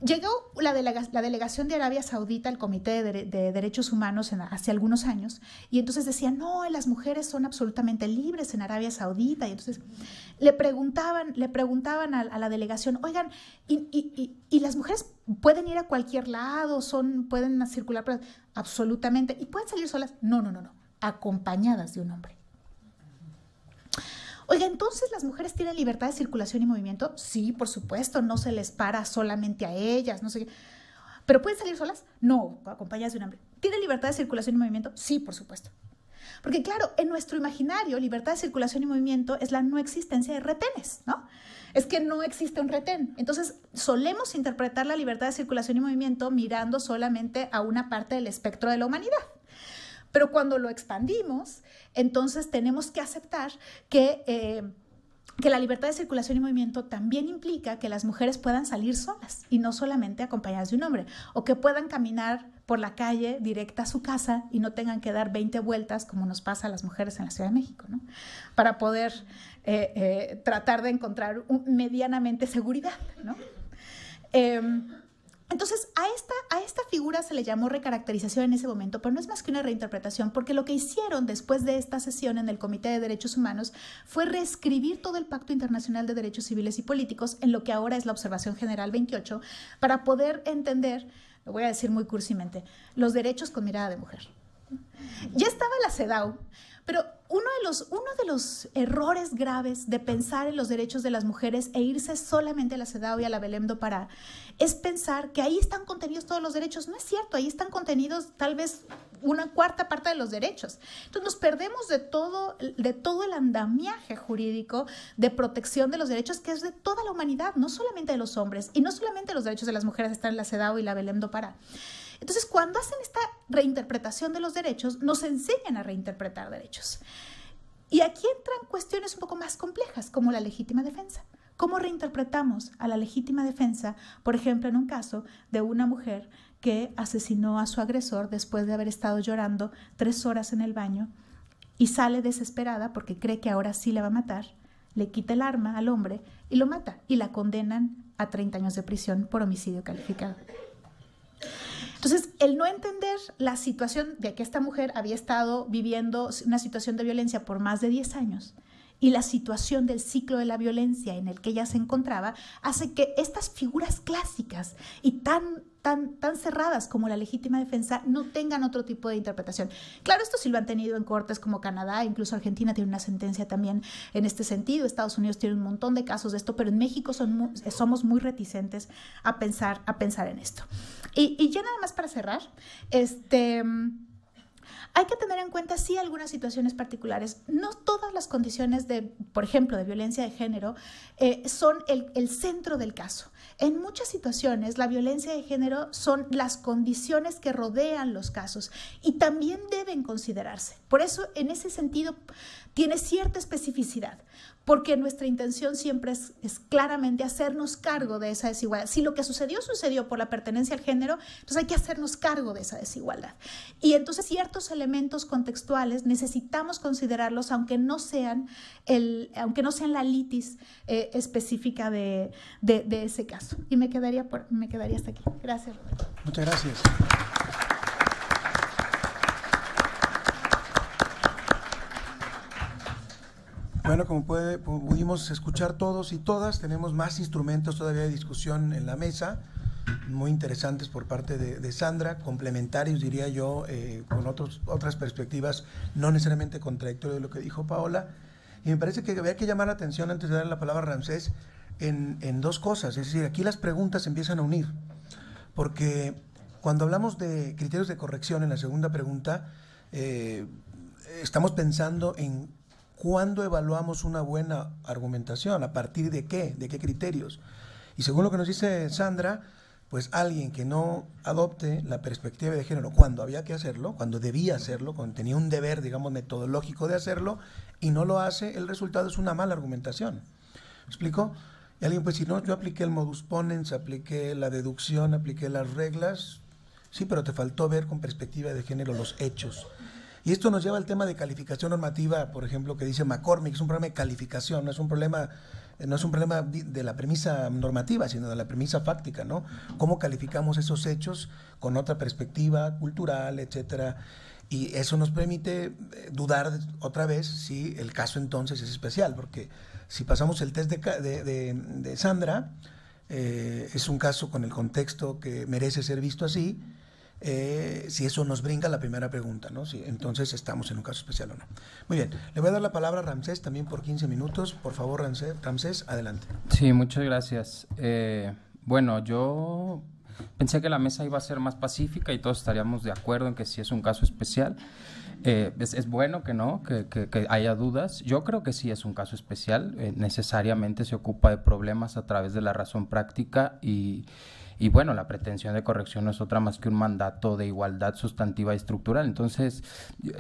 Llegó la delegación de Arabia Saudita al Comité de Derechos Humanos hace algunos años y entonces decían, no, las mujeres son absolutamente libres en Arabia Saudita. Y entonces le preguntaban a la delegación, oigan, ¿y las mujeres pueden ir a cualquier lado? ¿Pueden circular? Absolutamente. ¿Y pueden salir solas? No, acompañadas de un hombre. Oiga, ¿entonces las mujeres tienen libertad de circulación y movimiento? Sí, por supuesto, no se les para solamente a ellas, no sé qué. ¿Pero pueden salir solas? No, acompañadas de un hombre. ¿Tienen libertad de circulación y movimiento? Sí, por supuesto. Porque claro, en nuestro imaginario, libertad de circulación y movimiento es la no existencia de retenes, ¿no? Es que no existe un retén. Entonces, solemos interpretar la libertad de circulación y movimiento mirando solamente a una parte del espectro de la humanidad. Pero cuando lo expandimos, entonces tenemos que aceptar que la libertad de circulación y movimiento también implica que las mujeres puedan salir solas y no solamente acompañadas de un hombre, o que puedan caminar por la calle directa a su casa y no tengan que dar 20 vueltas como nos pasa a las mujeres en la Ciudad de México, ¿no? Para poder tratar de encontrar medianamente seguridad, ¿no? Entonces, a esta figura figura se le llamó recaracterización en ese momento, pero no es más que una reinterpretación, porque lo que hicieron después de esta sesión en el Comité de Derechos Humanos fue reescribir todo el Pacto Internacional de Derechos Civiles y Políticos en lo que ahora es la Observación General 28, para poder entender, lo voy a decir muy cursimente, los derechos con mirada de mujer. Ya estaba la CEDAW, pero uno de los errores graves de pensar en los derechos de las mujeres e irse solamente a la CEDAW y a la Belém do Pará es pensar que ahí están contenidos todos los derechos. No es cierto, ahí están contenidos tal vez una cuarta parte de los derechos. Entonces nos perdemos de todo el andamiaje jurídico de protección de los derechos, que es de toda la humanidad, no solamente de los hombres, y no solamente los derechos de las mujeres están en la CEDAW y la Belém do Pará. Entonces, cuando hacen esta reinterpretación de los derechos, nos enseñan a reinterpretar derechos. Y aquí entran cuestiones un poco más complejas, como la legítima defensa. ¿Cómo reinterpretamos a la legítima defensa, por ejemplo, en un caso de una mujer que asesinó a su agresor después de haber estado llorando 3 horas en el baño y sale desesperada porque cree que ahora sí la va a matar, le quita el arma al hombre y lo mata y la condenan a 30 años de prisión por homicidio calificado? Entonces, el no entender la situación de que esta mujer había estado viviendo una situación de violencia por más de 10 años y la situación del ciclo de la violencia en el que ella se encontraba, hace que estas figuras clásicas y tan cerradas como la legítima defensa no tengan otro tipo de interpretación. Claro, esto sí lo han tenido en cortes como Canadá, incluso Argentina tiene una sentencia también en este sentido, Estados Unidos tiene un montón de casos de esto, pero en México somos muy reticentes a pensar en esto. Y ya nada más para cerrar, hay que tener en cuenta, sí, algunas situaciones particulares. No todas las condiciones por ejemplo, de violencia de género son el centro del caso. En muchas situaciones, la violencia de género son las condiciones que rodean los casos y también deben considerarse. Por eso, en ese sentido, tiene cierta especificidad, porque nuestra intención siempre es claramente hacernos cargo de esa desigualdad. Si lo que sucedió por la pertenencia al género, entonces hay que hacernos cargo de esa desigualdad. Y entonces ciertos elementos contextuales necesitamos considerarlos, aunque no sean la litis específica de ese caso. Y me quedaría hasta aquí. Gracias, Roberto. Muchas gracias. Bueno, como pudimos escuchar todos y todas, tenemos más instrumentos todavía de discusión en la mesa, muy interesantes por parte de Sandra, complementarios, diría yo, con otras perspectivas, no necesariamente contradictorias de lo que dijo Paola. Y me parece que había que llamar la atención, antes de darle la palabra a Ramsés, en 2 cosas. Es decir, aquí las preguntas se empiezan a unir, porque cuando hablamos de criterios de corrección en la segunda pregunta, estamos pensando en ¿cuándo evaluamos una buena argumentación? ¿A partir de qué? ¿De qué criterios? Y según lo que nos dice Sandra, pues alguien que no adopte la perspectiva de género cuando había que hacerlo, cuando debía hacerlo, cuando tenía un deber, digamos, metodológico de hacerlo, y no lo hace, el resultado es una mala argumentación. ¿Me explico? Y alguien puede decir, no, yo apliqué el modus ponens, apliqué la deducción, apliqué las reglas, sí, pero te faltó ver con perspectiva de género los hechos. Y esto nos lleva al tema de calificación normativa, por ejemplo, que dice McCormick, es un problema de calificación, no es un problema de la premisa normativa, sino de la premisa fáctica, ¿no? Cómo calificamos esos hechos con otra perspectiva cultural, etcétera. Y eso nos permite dudar otra vez si el caso entonces es especial, porque si pasamos el test de Sandra, es un caso con el contexto que merece ser visto así. Si eso nos brinca la primera pregunta, ¿no? Si entonces estamos en un caso especial o no. Muy bien, le voy a dar la palabra a Ramsés también por 15 minutos. Por favor, Ramsés, adelante. Sí, muchas gracias. Bueno, yo pensé que la mesa iba a ser más pacífica y todos estaríamos de acuerdo en que sí es un caso especial. Es bueno que no, que haya dudas. Yo creo que sí es un caso especial. Necesariamente se ocupa de problemas a través de la razón práctica y bueno, la pretensión de corrección no es otra más que un mandato de igualdad sustantiva y estructural. Entonces,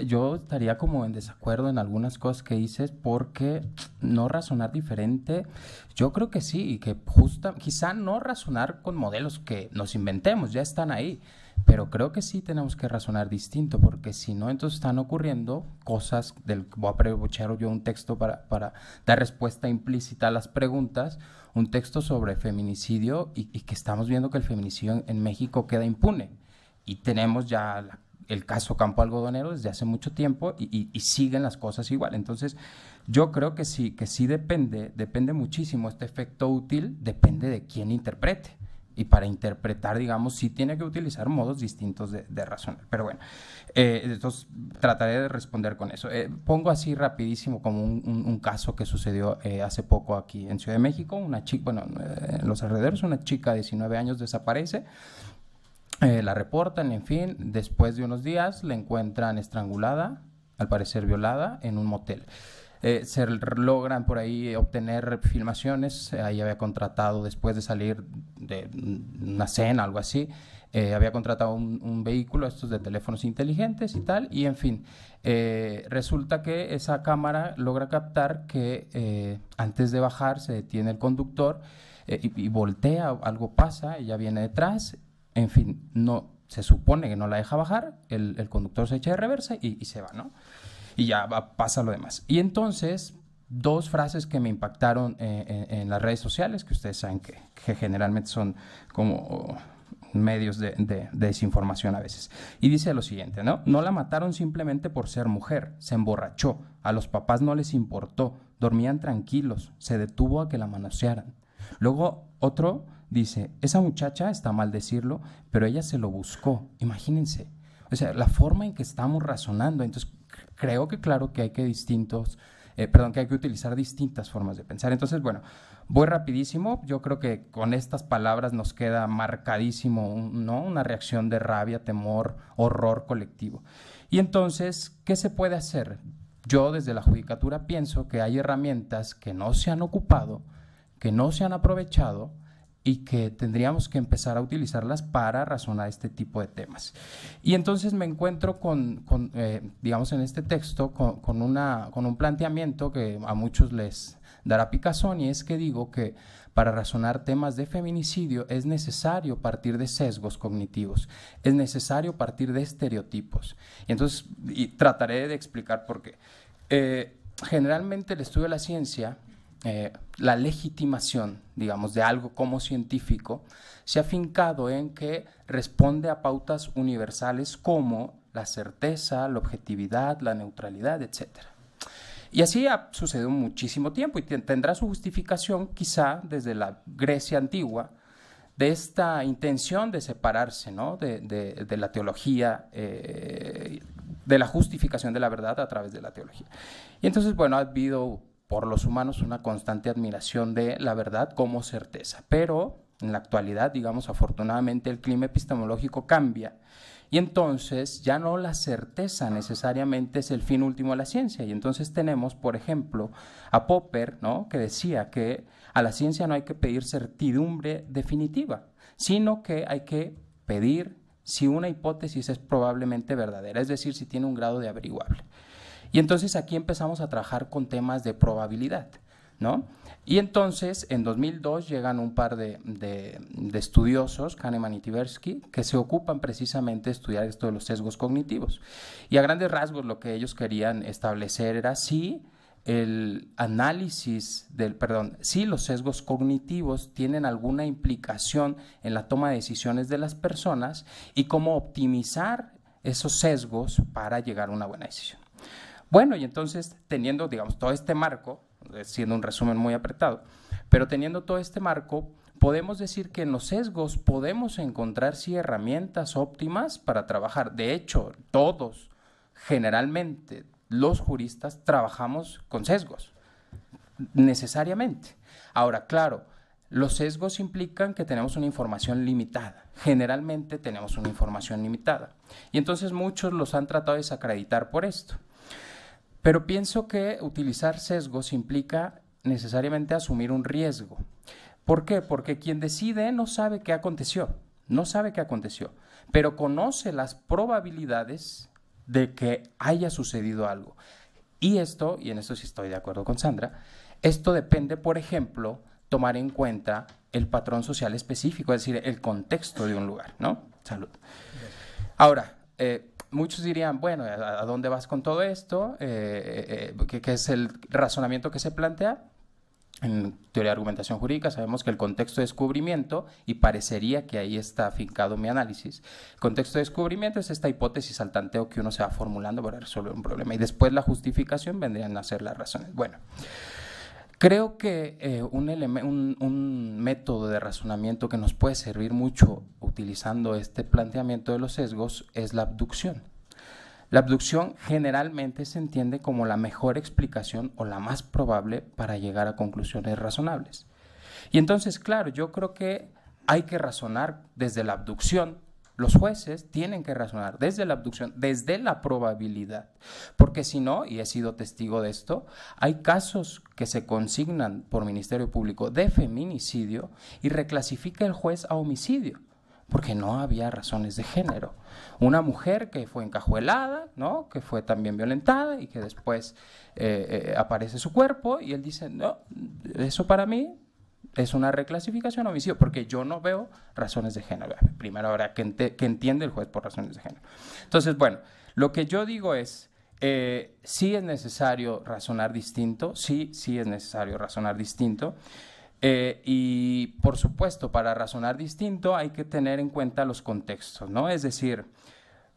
yo estaría como en desacuerdo en algunas cosas que dices, porque no razonar diferente, yo creo que sí, y que quizá no razonar con modelos que nos inventemos, ya están ahí, pero creo que sí tenemos que razonar distinto, porque si no, entonces están ocurriendo cosas, voy a aprovechar yo un texto para dar respuesta implícita a las preguntas, un texto sobre feminicidio y que estamos viendo que el feminicidio en México queda impune. y tenemos ya el caso Campo Algodonero desde hace mucho tiempo y siguen las cosas igual. Entonces, yo creo que sí depende muchísimo. Este efecto útil depende de quién interprete. Y para interpretar, digamos, sí tiene que utilizar modos distintos de razonar. Pero bueno, entonces trataré de responder con eso. Pongo así rapidísimo como un caso que sucedió hace poco aquí en Ciudad de México. Una chica, bueno, en los alrededores, una chica de 19 años desaparece. La reportan, en fin, después de unos días la encuentran estrangulada, al parecer violada, en un motel. Se logran por ahí obtener filmaciones. Ahí había contratado, después de salir de una cena, algo así, había contratado un vehículo, estos de teléfonos inteligentes y tal, y en fin, resulta que esa cámara logra captar que antes de bajar se detiene el conductor y voltea, algo pasa, ella viene detrás, en fin, no, se supone que no la deja bajar, el conductor se echa de reversa y se va, ¿no? Y ya pasa lo demás. Y entonces, dos frases que me impactaron en las redes sociales, que ustedes saben que generalmente son como medios de desinformación a veces. Y dice lo siguiente, ¿no? No la mataron simplemente por ser mujer, se emborrachó, a los papás no les importó, dormían tranquilos, se detuvo a que la manosearan. Luego otro dice, esa muchacha, está mal decirlo, pero ella se lo buscó, imagínense. O sea, la forma en que estamos razonando, entonces creo que claro que hay que que hay que utilizar distintas formas de pensar. Entonces, bueno, voy rapidísimo. Yo creo que con estas palabras nos queda marcadísimo, ¿no?, una reacción de rabia, temor, horror colectivo. Y entonces, ¿qué se puede hacer? Yo desde la judicatura pienso que hay herramientas que no se han ocupado, que no se han aprovechado y que tendríamos que empezar a utilizarlas para razonar este tipo de temas. Y entonces me encuentro digamos, en este texto con un planteamiento que a muchos les dará picazón, y es que digo que para razonar temas de feminicidio es necesario partir de sesgos cognitivos, es necesario partir de estereotipos. Y entonces trataré de explicar por qué. Generalmente el estudio de la ciencia, la legitimación, digamos, de algo como científico, se ha fincado en que responde a pautas universales como la certeza, la objetividad, la neutralidad, etc. Y así ha sucedido muchísimo tiempo y tendrá su justificación quizá desde la Grecia antigua, de esta intención de separarse, ¿no?, de la teología, de la justificación de la verdad a través de la teología. Y entonces, bueno, ha habido por los humanos una constante admiración de la verdad como certeza. Pero en la actualidad, digamos, afortunadamente el clima epistemológico cambia y entonces ya no la certeza necesariamente es el fin último de la ciencia. Y entonces tenemos, por ejemplo, a Popper, ¿no?, que decía que a la ciencia no hay que pedir certidumbre definitiva, sino que hay que pedir si una hipótesis es probablemente verdadera, es decir, si tiene un grado de averiguable. Y entonces aquí empezamos a trabajar con temas de probabilidad, ¿no? Y entonces en 2002 llegan un par de estudiosos, Kahneman y Tversky, que se ocupan precisamente de estudiar esto de los sesgos cognitivos. Y a grandes rasgos lo que ellos querían establecer era si si los sesgos cognitivos tienen alguna implicación en la toma de decisiones de las personas y cómo optimizar esos sesgos para llegar a una buena decisión. Bueno, y entonces teniendo, digamos, todo este marco, siendo un resumen muy apretado, pero teniendo todo este marco, podemos decir que en los sesgos podemos encontrar sí herramientas óptimas para trabajar. De hecho, todos, generalmente, los juristas trabajamos con sesgos, necesariamente. Ahora, claro, los sesgos implican que tenemos una información limitada. Generalmente tenemos una información limitada. Y entonces muchos los han tratado de desacreditar por esto. Pero pienso que utilizar sesgos implica necesariamente asumir un riesgo. ¿Por qué? Porque quien decide no sabe qué aconteció, pero conoce las probabilidades de que haya sucedido algo. Y en esto sí estoy de acuerdo con Sandra, esto depende, por ejemplo, tomar en cuenta el patrón social específico, es decir, el contexto de un lugar, ¿no? Salud. Ahora, muchos dirían, bueno, ¿a dónde vas con todo esto? ¿Qué es el razonamiento que se plantea? En teoría de argumentación jurídica sabemos que el contexto de descubrimiento, y parecería que ahí está afincado mi análisis, el contexto de descubrimiento es esta hipótesis al tanteo que uno se va formulando para resolver un problema, y después la justificación vendrían a ser las razones. Bueno, creo que un método de razonamiento que nos puede servir mucho utilizando este planteamiento de los sesgos es la abducción. La abducción generalmente se entiende como la mejor explicación o la más probable para llegar a conclusiones razonables. Y entonces, claro, yo creo que hay que razonar desde la abducción. Los jueces tienen que razonar desde la abducción, desde la probabilidad, porque si no, y he sido testigo de esto, hay casos que se consignan por Ministerio Público de feminicidio y reclasifica el juez a homicidio, porque no había razones de género. Una mujer que fue encajuelada, ¿no?, que fue también violentada y que después aparece su cuerpo y él dice, no, eso para mí es una reclasificación a homicidio, porque yo no veo razones de género. Primero habrá que entiende el juez por razones de género. Entonces, bueno, lo que yo digo es, sí es necesario razonar distinto, sí es necesario razonar distinto, y por supuesto, para razonar distinto hay que tener en cuenta los contextos, ¿no? Es decir,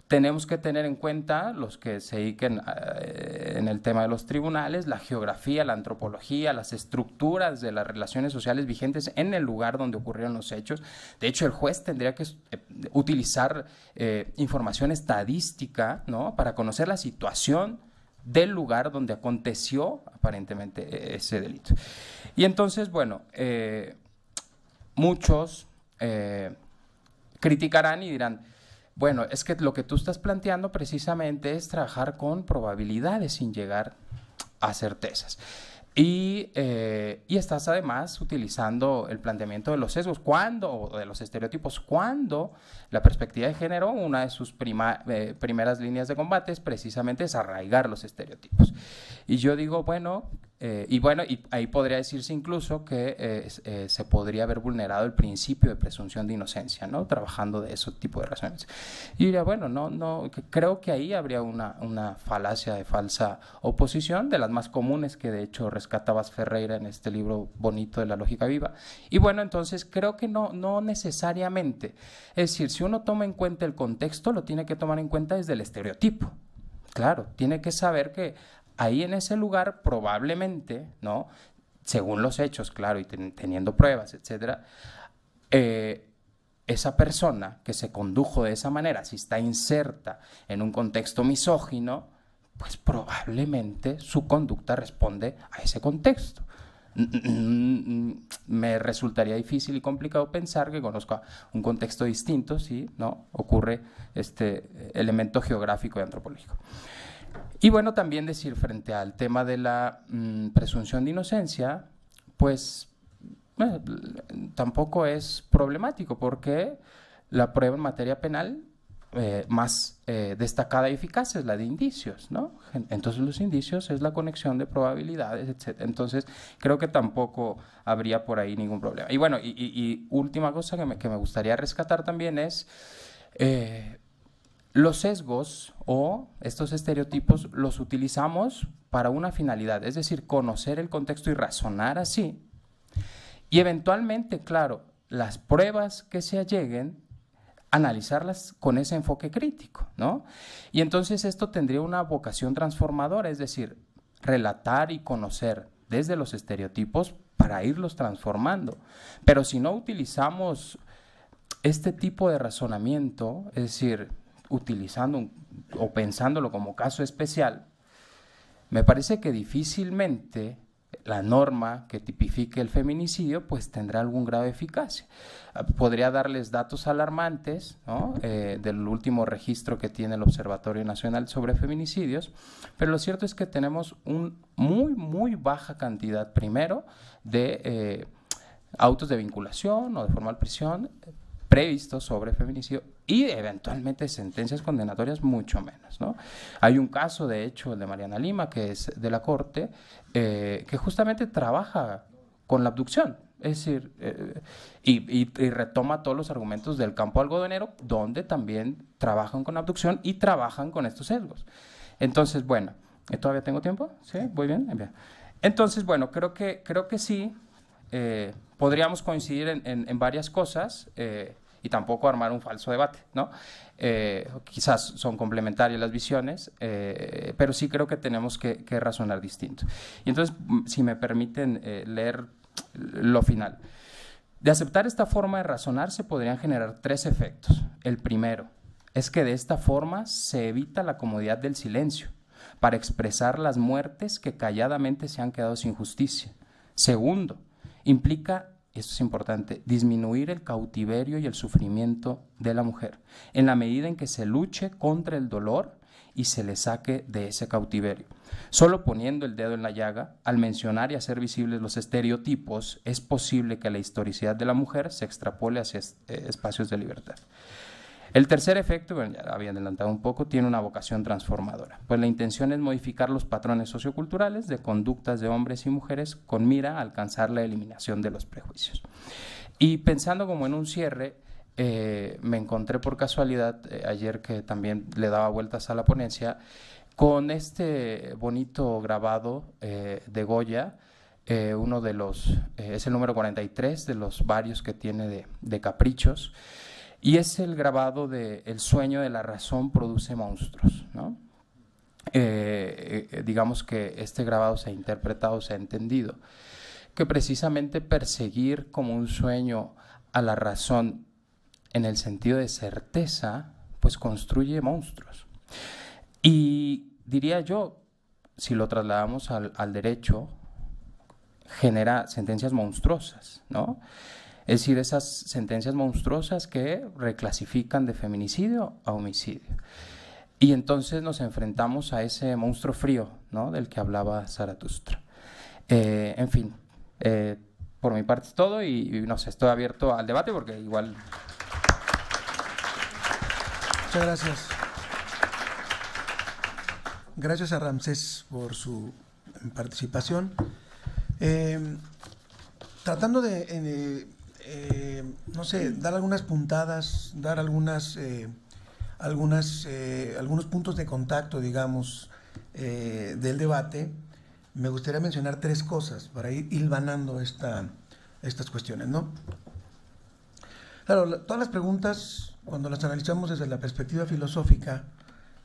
tenemos que tener en cuenta, los que se dediquen en el tema de los tribunales, la geografía, la antropología, las estructuras de las relaciones sociales vigentes en el lugar donde ocurrieron los hechos. De hecho, el juez tendría que utilizar información estadística, ¿no?, para conocer la situación del lugar donde aconteció aparentemente ese delito. Y entonces, bueno, muchos criticarán y dirán, bueno, es que lo que tú estás planteando precisamente es trabajar con probabilidades sin llegar a certezas. Y estás además utilizando el planteamiento de los sesgos, o de los estereotipos, cuando la perspectiva de género, una de sus primeras líneas de combate es precisamente arraigar los estereotipos. Y yo digo, bueno, y ahí podría decirse incluso que se podría haber vulnerado el principio de presunción de inocencia, ¿no?, trabajando de ese tipo de razones. Y diría, bueno, no, creo que ahí habría una falacia de falsa oposición, de las más comunes que de hecho rescatabas Ferreira en este libro bonito de La lógica viva. Y bueno, entonces creo que no necesariamente. Es decir, si uno toma en cuenta el contexto, lo tiene que tomar en cuenta desde el estereotipo. Claro, tiene que saber que ahí en ese lugar probablemente, ¿no?, según los hechos, claro, y teniendo pruebas, etcétera, esa persona que se condujo de esa manera, si está inserta en un contexto misógino, pues probablemente su conducta responde a ese contexto. Me resultaría difícil y complicado pensar que conozca un contexto distinto si no ocurre este elemento geográfico y antropológico. Y bueno, también decir frente al tema de la presunción de inocencia, pues tampoco es problemático, porque la prueba en materia penal más destacada y eficaz es la de indicios, ¿no? Entonces los indicios es la conexión de probabilidades, etc. Entonces creo que tampoco habría por ahí ningún problema. Y bueno, y última cosa que me gustaría rescatar también es los sesgos o estos estereotipos los utilizamos para una finalidad, es decir, conocer el contexto y razonar así. Y eventualmente, claro, las pruebas que se alleguen, analizarlas con ese enfoque crítico, ¿no? Y entonces esto tendría una vocación transformadora, es decir, relatar y conocer desde los estereotipos para irlos transformando. Pero si no utilizamos este tipo de razonamiento, es decir, utilizando o pensándolo como caso especial, me parece que difícilmente la norma que tipifique el feminicidio pues tendrá algún grado de eficacia. Podría darles datos alarmantes, ¿no?, del último registro que tiene el Observatorio Nacional sobre Feminicidios, pero lo cierto es que tenemos un muy baja cantidad, primero, de autos de vinculación o de formal prisión previstos sobre feminicidio y eventualmente sentencias condenatorias mucho menos, ¿no? Hay un caso, de hecho, el de Mariana Lima, que es de la Corte, que justamente trabaja con la abducción, es decir, y retoma todos los argumentos del campo algodonero, donde también trabajan con abducción y trabajan con estos sesgos. Entonces, bueno, ¿todavía tengo tiempo? ¿Sí? ¿Voy bien? Bien. Entonces, bueno, creo que sí, podríamos coincidir en varias cosas y tampoco armar un falso debate, ¿no? Quizás son complementarias las visiones, pero sí creo que tenemos que razonar distinto. Y entonces, si me permiten leer lo final. De aceptar esta forma de razonar se podrían generar 3 efectos. El primero es que de esta forma se evita la comodidad del silencio para expresar las muertes que calladamente se han quedado sin justicia. Segundo, implica, esto es importante, disminuir el cautiverio y el sufrimiento de la mujer, en la medida en que se luche contra el dolor y se le saque de ese cautiverio. Solo poniendo el dedo en la llaga, al mencionar y hacer visibles los estereotipos, es posible que la historicidad de la mujer se extrapole hacia espacios de libertad. El tercer efecto, bueno, ya había adelantado un poco, tiene una vocación transformadora, pues la intención es modificar los patrones socioculturales de conductas de hombres y mujeres con mira a alcanzar la eliminación de los prejuicios. Y pensando como en un cierre, me encontré por casualidad, ayer que también le daba vueltas a la ponencia, con este bonito grabado de Goya, uno de los, es el número 43 de los varios que tiene de caprichos, y es el grabado de El sueño de la razón produce monstruos, ¿no? Digamos que este grabado se ha interpretado, se ha entendido, que precisamente perseguir como un sueño a la razón en el sentido de certeza, pues construye monstruos. Y diría yo, si lo trasladamos al derecho, genera sentencias monstruosas, ¿no? Es decir, esas sentencias monstruosas que reclasifican de feminicidio a homicidio. Y entonces nos enfrentamos a ese monstruo frío, ¿no?, del que hablaba Zaratustra. En fin, por mi parte es todo y no sé, estoy abierto al debate porque igual... Muchas gracias. Gracias a Ramsés por su participación. Tratando de no sé, dar algunas puntadas, dar algunos puntos de contacto, digamos, del debate, me gustaría mencionar 3 cosas para ir hilvanando estas cuestiones, ¿no? Claro, todas las preguntas, cuando las analizamos desde la perspectiva filosófica,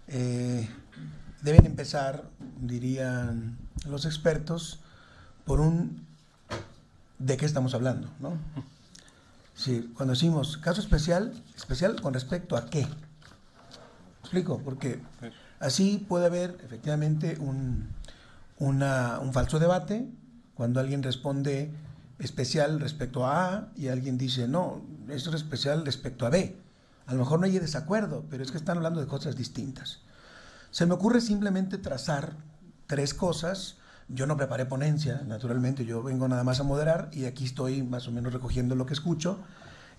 deben empezar, dirían los expertos, por un ¿de qué estamos hablando?, ¿no? Sí, cuando decimos caso especial con respecto a qué. ¿Me explico? Porque así puede haber efectivamente un falso debate cuando alguien responde especial respecto a A y alguien dice no, esto es especial respecto a B. A lo mejor no hay desacuerdo, pero es que están hablando de cosas distintas. Se me ocurre simplemente trazar 3 cosas. Yo no preparé ponencia, naturalmente, yo vengo nada más a moderar y aquí estoy más o menos recogiendo lo que escucho.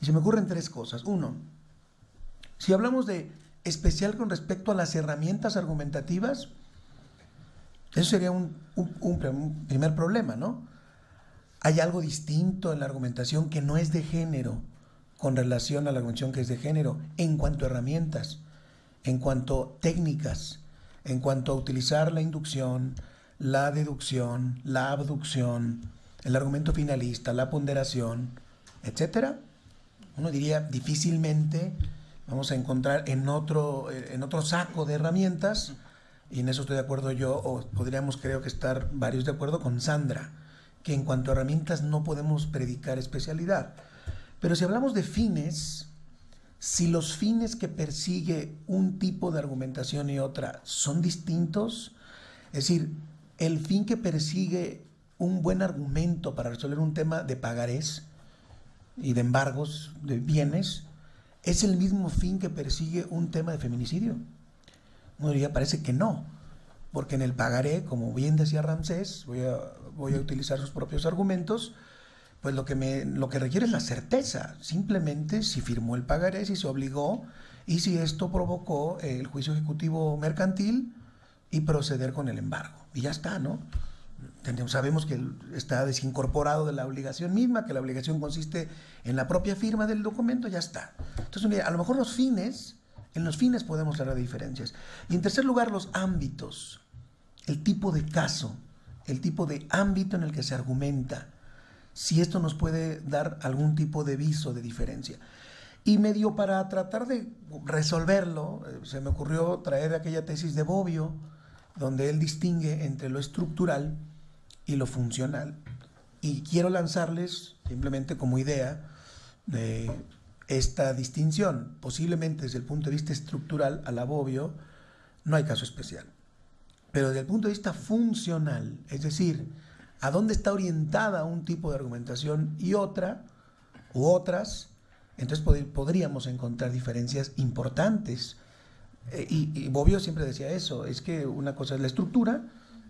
Y se me ocurren 3 cosas. 1, si hablamos de especial con respecto a las herramientas argumentativas, eso sería un primer problema, ¿no? Hay algo distinto en la argumentación que no es de género con relación a la argumentación que es de género en cuanto a herramientas, en cuanto a técnicas, en cuanto a utilizar la inducción, la deducción, la abducción, el argumento finalista, la ponderación, etcétera. Uno diría difícilmente vamos a encontrar en otro saco de herramientas, y en eso estoy de acuerdo yo, o podríamos creo que estar varios de acuerdo con Sandra, que en cuanto a herramientas no podemos predicar especialidad. Pero si hablamos de fines, si los fines que persigue un tipo de argumentación y otra son distintos, es decir, el fin que persigue un buen argumento para resolver un tema de pagarés y de embargos de bienes es el mismo fin que persigue un tema de feminicidio. Uno diría, parece que no, porque en el pagaré, como bien decía Ramsés, voy a utilizar sus propios argumentos, pues lo que requiere es la certeza, simplemente si firmó el pagaré, si se obligó y si esto provocó el juicio ejecutivo mercantil y proceder con el embargo. Y ya está, ¿no? Sabemos que está desincorporado de la obligación misma, que la obligación consiste en la propia firma del documento, ya está. Entonces, a lo mejor en los fines podemos hablar de diferencias. Y en tercer lugar, los ámbitos, el tipo de caso el tipo de ámbito en el que se argumenta, si esto nos puede dar algún tipo de viso de diferencia. Y medio para tratar de resolverlo, se me ocurrió traer aquella tesis de Bobbio, donde él distingue entre lo estructural y lo funcional. Y quiero lanzarles simplemente como idea de esta distinción. Posiblemente desde el punto de vista estructural, a la Bobbio, no hay caso especial. Pero desde el punto de vista funcional, es decir, a dónde está orientada un tipo de argumentación y otra, u otras, entonces podríamos encontrar diferencias importantes. Y Bobbio siempre decía eso, es que una cosa es la estructura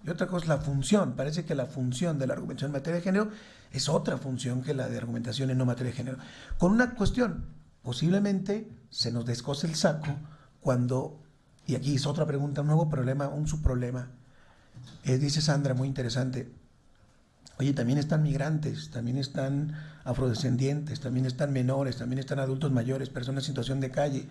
y otra cosa es la función. Parece que la función de la argumentación en materia de género es otra función que la de argumentación en no materia de género. Con una cuestión, posiblemente se nos descose el saco cuando, y aquí es otra pregunta, un nuevo problema, un subproblema. Dice Sandra, muy interesante, oye, también están migrantes, también están afrodescendientes, también están menores, también están adultos mayores, personas en situación de calle,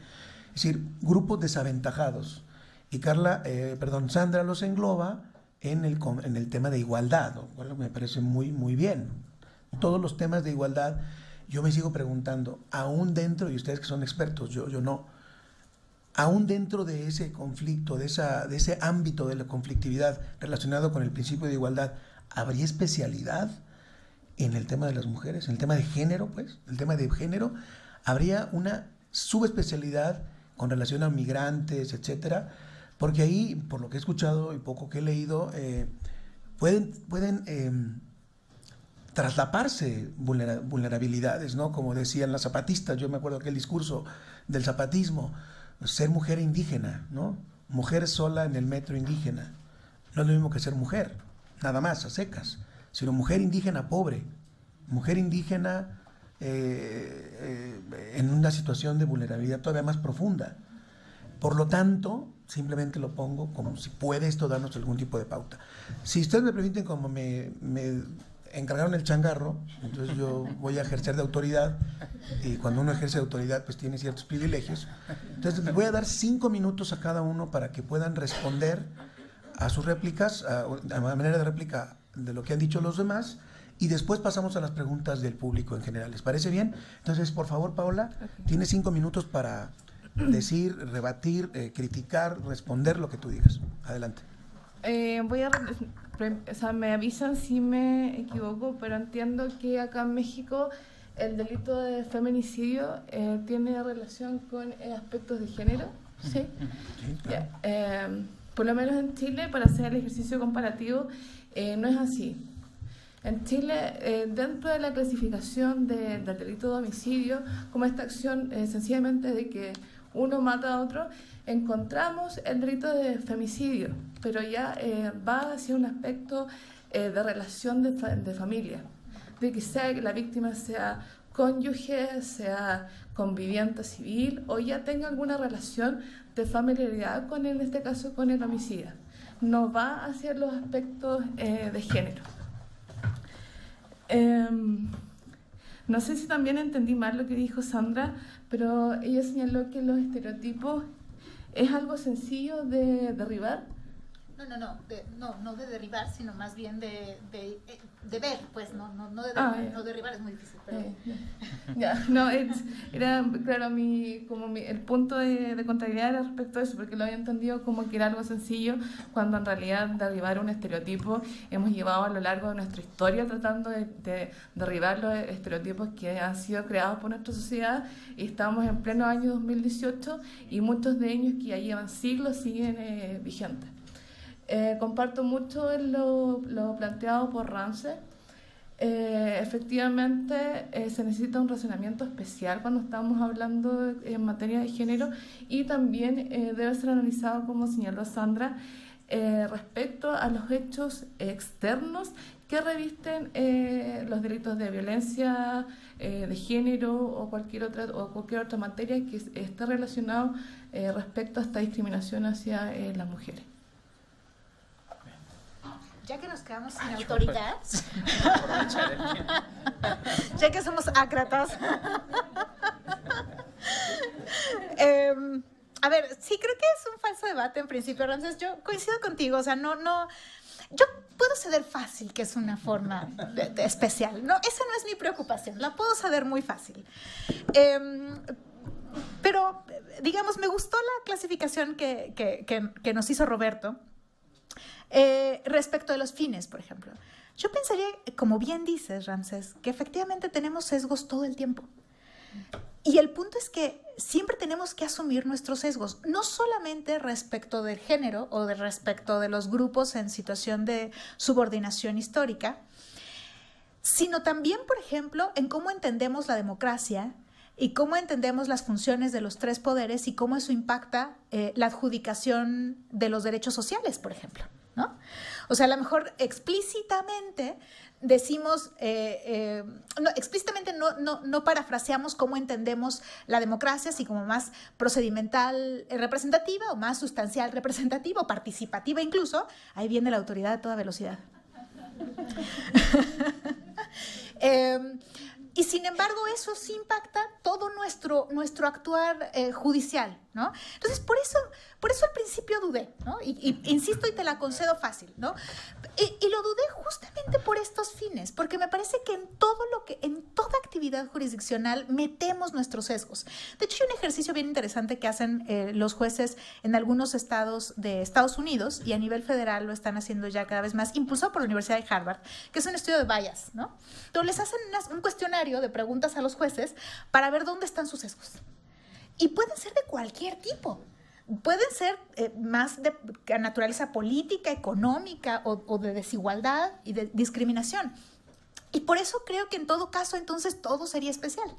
es decir, grupos desaventajados. Y Sandra los engloba en el tema de igualdad, lo cual me parece muy, muy bien. Todos los temas de igualdad, yo me sigo preguntando, aún dentro, y ustedes que son expertos, yo no, aún dentro de ese conflicto, de ese ámbito de la conflictividad relacionado con el principio de igualdad, ¿habría especialidad en el tema de las mujeres, en el tema de género, pues? El tema de género, ¿habría una subespecialidad con relación a migrantes, etcétera? Porque ahí, por lo que he escuchado y poco que he leído, pueden traslaparse vulnerabilidades, ¿no? Como decían las zapatistas, yo me acuerdo aquel discurso del zapatismo, ser mujer indígena, ¿no? Mujer sola en el metro indígena. No es lo mismo que ser mujer, nada más, a secas, sino mujer indígena pobre, mujer indígena en una situación de vulnerabilidad todavía más profunda. Por lo tanto, simplemente lo pongo como si puede esto darnos algún tipo de pauta. Si ustedes me permiten, como me encargaron el changarro, entonces yo voy a ejercer de autoridad, y cuando uno ejerce de autoridad pues tiene ciertos privilegios. Entonces les voy a dar 5 minutos a cada uno para que puedan responder a sus réplicas, a manera de réplica de lo que han dicho los demás, y después pasamos a las preguntas del público en general. ¿Les parece bien? Entonces, por favor, Paola, tienes 5 minutos para decir, rebatir, criticar, responder lo que tú digas. Adelante. Me avisan si me equivoco, pero entiendo que acá en México el delito de feminicidio tiene relación con aspectos de género, ¿sí? Sí, claro. Por lo menos en Chile, para hacer el ejercicio comparativo, no es así. En Chile, dentro de la clasificación del delito de homicidio, como esta acción sencillamente de que uno mata a otro, encontramos el delito de femicidio, pero ya va hacia un aspecto de relación de familia, de que sea que la víctima sea cónyuge, sea conviviente civil o ya tenga alguna relación de familiaridad con, en este caso, con el homicida. No va hacia los aspectos de género. No sé si también entendí mal lo que dijo Sandra, pero ella señaló que los estereotipos es algo sencillo de derribar. No de derribar, sino más bien de ver, pues, no derribar es muy difícil. Pero... era claro, el punto de contrariedad era respecto a eso, porque lo había entendido como que era algo sencillo, cuando en realidad derribar un estereotipo hemos llevado a lo largo de nuestra historia tratando de derribar los estereotipos que han sido creados por nuestra sociedad, y estamos en pleno año 2018 y muchos de ellos que ya llevan siglos siguen vigentes. Comparto mucho lo planteado por Ramsey. Efectivamente, se necesita un razonamiento especial cuando estamos hablando en materia de género, y también debe ser analizado, como señaló Sandra, respecto a los hechos externos que revisten los delitos de violencia de género o cualquier otra materia que esté relacionado respecto a esta discriminación hacia las mujeres. Ya que nos quedamos sin autoridad, ya que somos ácratas, a ver, sí creo que es un falso debate en principio, Ramses. Yo coincido contigo, o sea, no, Yo puedo ceder fácil, que es una forma especial. No, esa no es mi preocupación, la puedo ceder muy fácil. Pero, digamos, me gustó la clasificación que nos hizo Roberto respecto de los fines, por ejemplo. Yo pensaría, como bien dices, Ramsés, que efectivamente tenemos sesgos todo el tiempo. Y el punto es que siempre tenemos que asumir nuestros sesgos, no solamente respecto del género o respecto de los grupos en situación de subordinación histórica, sino también, por ejemplo, en cómo entendemos la democracia y cómo entendemos las funciones de los tres poderes y cómo eso impacta la adjudicación de los derechos sociales, por ejemplo, ¿no? O sea, a lo mejor explícitamente decimos, explícitamente no parafraseamos cómo entendemos la democracia, así como más procedimental representativa o más sustancial representativa o participativa incluso. Ahí viene la autoridad a toda velocidad. Y sin embargo eso sí impacta todo nuestro actuar judicial, ¿no? Entonces por eso al principio dudé, ¿no? Y insisto y te la concedo fácil, ¿no? Y lo dudé justamente por estos fines, porque me parece que en toda actividad jurisdiccional metemos nuestros sesgos. De hecho, hay un ejercicio bien interesante que hacen los jueces en algunos estados de Estados Unidos y a nivel federal lo están haciendo ya cada vez más, impulsado por la Universidad de Harvard, que es un estudio de bias, ¿no? Entonces les hacen un cuestionario de preguntas a los jueces para ver dónde están sus sesgos. Y pueden ser de cualquier tipo. Pueden ser más de naturaleza política, económica o de desigualdad y de discriminación. Y por eso creo que en todo caso entonces todo sería especial.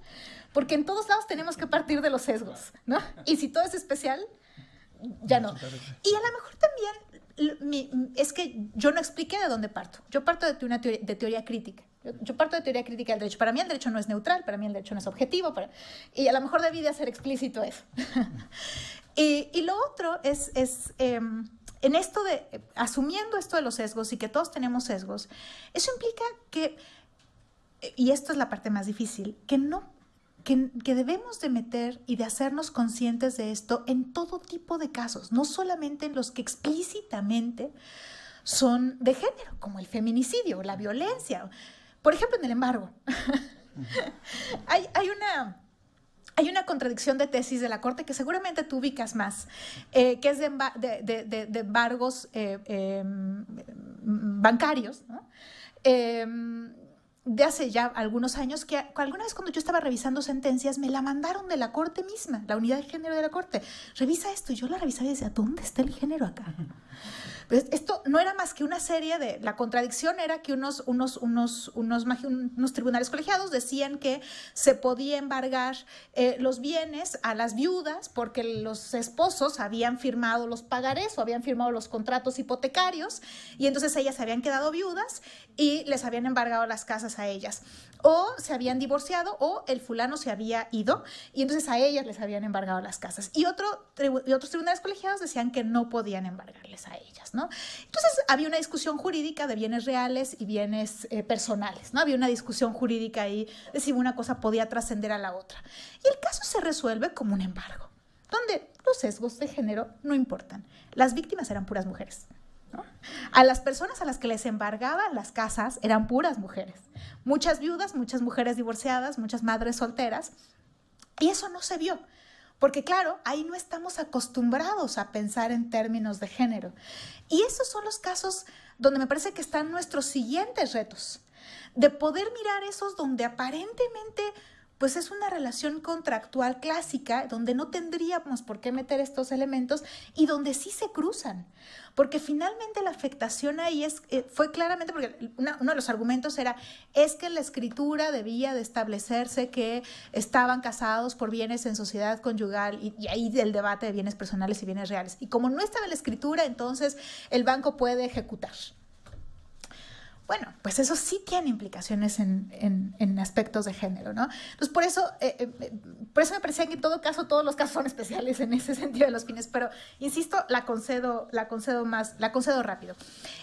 Porque en todos lados tenemos que partir de los sesgos, ¿no? Y si todo es especial, ya no. Y a lo mejor también es que yo no expliqué de dónde parto. Yo parto de teoría crítica. Yo parto de teoría crítica del derecho. Para mí el derecho no es neutral, para mí el derecho no es objetivo. Y a lo mejor debí de hacer explícito eso. Y lo otro es en esto de, asumiendo esto de los sesgos y que todos tenemos sesgos, eso implica que, y esto es la parte más difícil, que debemos de meter y de hacernos conscientes de esto en todo tipo de casos, no solamente en los que explícitamente son de género, como el feminicidio, la violencia. Por ejemplo, en el embargo. Hay una contradicción de tesis de la Corte que seguramente tú ubicas más, que es de embargos bancarios, ¿no? De hace ya algunos años, que alguna vez cuando yo estaba revisando sentencias me la mandaron de la Corte misma, la unidad de género de la Corte. Revisa esto, y yo la revisaba y decía, ¿dónde está el género acá? Pues esto no era más que una serie de... La contradicción era que unos tribunales colegiados decían que se podía embargar los bienes a las viudas porque los esposos habían firmado los pagarés o habían firmado los contratos hipotecarios y entonces ellas se habían quedado viudas y les habían embargado las casas a ellas. O se habían divorciado o el fulano se había ido y entonces a ellas les habían embargado las casas. Y otros tribunales colegiados decían que no podían embargarles a ellas, ¿no? Entonces había una discusión jurídica de bienes reales y bienes personales, ¿no? Había una discusión jurídica ahí de si una cosa podía trascender a la otra. Y el caso se resuelve como un embargo, donde los sesgos de género no importan. Las víctimas eran puras mujeres, ¿no? A las personas a las que les embargaban las casas eran puras mujeres. Muchas viudas, muchas mujeres divorciadas, muchas madres solteras. Y eso no se vio. Porque claro, ahí no estamos acostumbrados a pensar en términos de género. Y esos son los casos donde me parece que están nuestros siguientes retos. De poder mirar esos donde aparentemente pues es una relación contractual clásica, donde no tendríamos por qué meter estos elementos y donde sí se cruzan. Porque finalmente la afectación ahí fue claramente, porque uno de los argumentos es que en la escritura debía de establecerse que estaban casados por bienes en sociedad conyugal y ahí el debate de bienes personales y bienes reales. Y como no estaba en la escritura, entonces el banco puede ejecutar. Bueno, pues eso sí tiene implicaciones en aspectos de género, ¿no? Entonces, por eso me parecía que en todo caso, todos los casos son especiales en ese sentido de los fines, pero, insisto, la concedo rápido.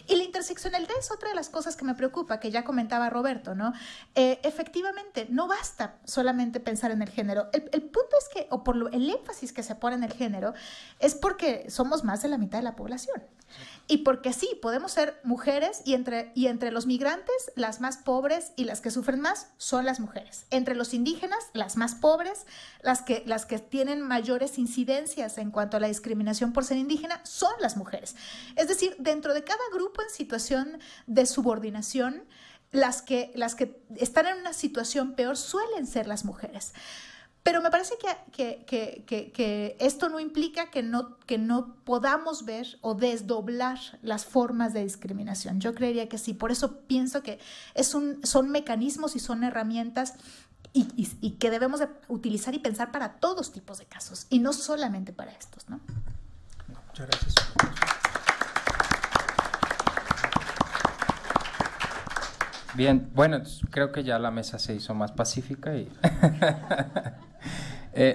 Y la interseccionalidad es otra de las cosas que me preocupa, que ya comentaba Roberto, ¿no? Efectivamente, no basta solamente pensar en el género. El punto es que, el énfasis que se pone en el género, es porque somos más de la mitad de la población. y porque sí, podemos ser mujeres y entre los migrantes, las más pobres y las que sufren más son las mujeres. Entre los indígenas, las más pobres, las que tienen mayores incidencias en cuanto a la discriminación por ser indígena son las mujeres. Es decir, dentro de cada grupo en situación de subordinación, las que están en una situación peor suelen ser las mujeres. Pero me parece que esto no implica que no podamos ver o desdoblar las formas de discriminación. Yo creería que sí. Por eso pienso que son mecanismos y son herramientas y que debemos de utilizar y pensar para todos tipos de casos y no solamente para estos, ¿no? Muchas gracias. Bien, bueno, creo que ya la mesa se hizo más pacífica y...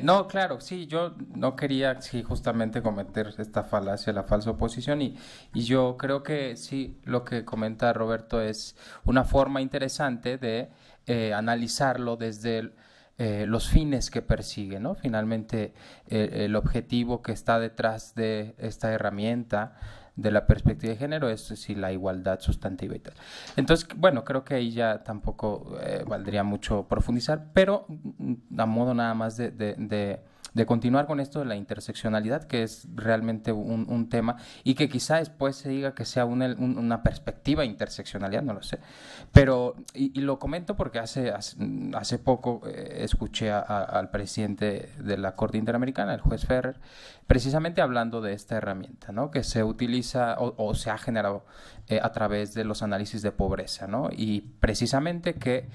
no, claro, sí, yo no quería justamente cometer esta falacia, la falsa oposición y yo creo que sí, lo que comenta Roberto es una forma interesante de analizarlo desde los fines que persigue, ¿no? Finalmente, el objetivo que está detrás de esta herramienta de la perspectiva de género es sí, la igualdad sustantiva y tal. Entonces, bueno, creo que ahí ya tampoco valdría mucho profundizar, pero a modo nada más de continuar con esto de la interseccionalidad, que es realmente un tema y que quizá después se diga que sea una perspectiva interseccionalidad, no lo sé. Pero, y lo comento porque hace poco escuché al presidente de la Corte Interamericana, el juez Ferrer, precisamente hablando de esta herramienta, ¿no? Que se utiliza o se ha generado a través de los análisis de pobreza, ¿no? Y precisamente que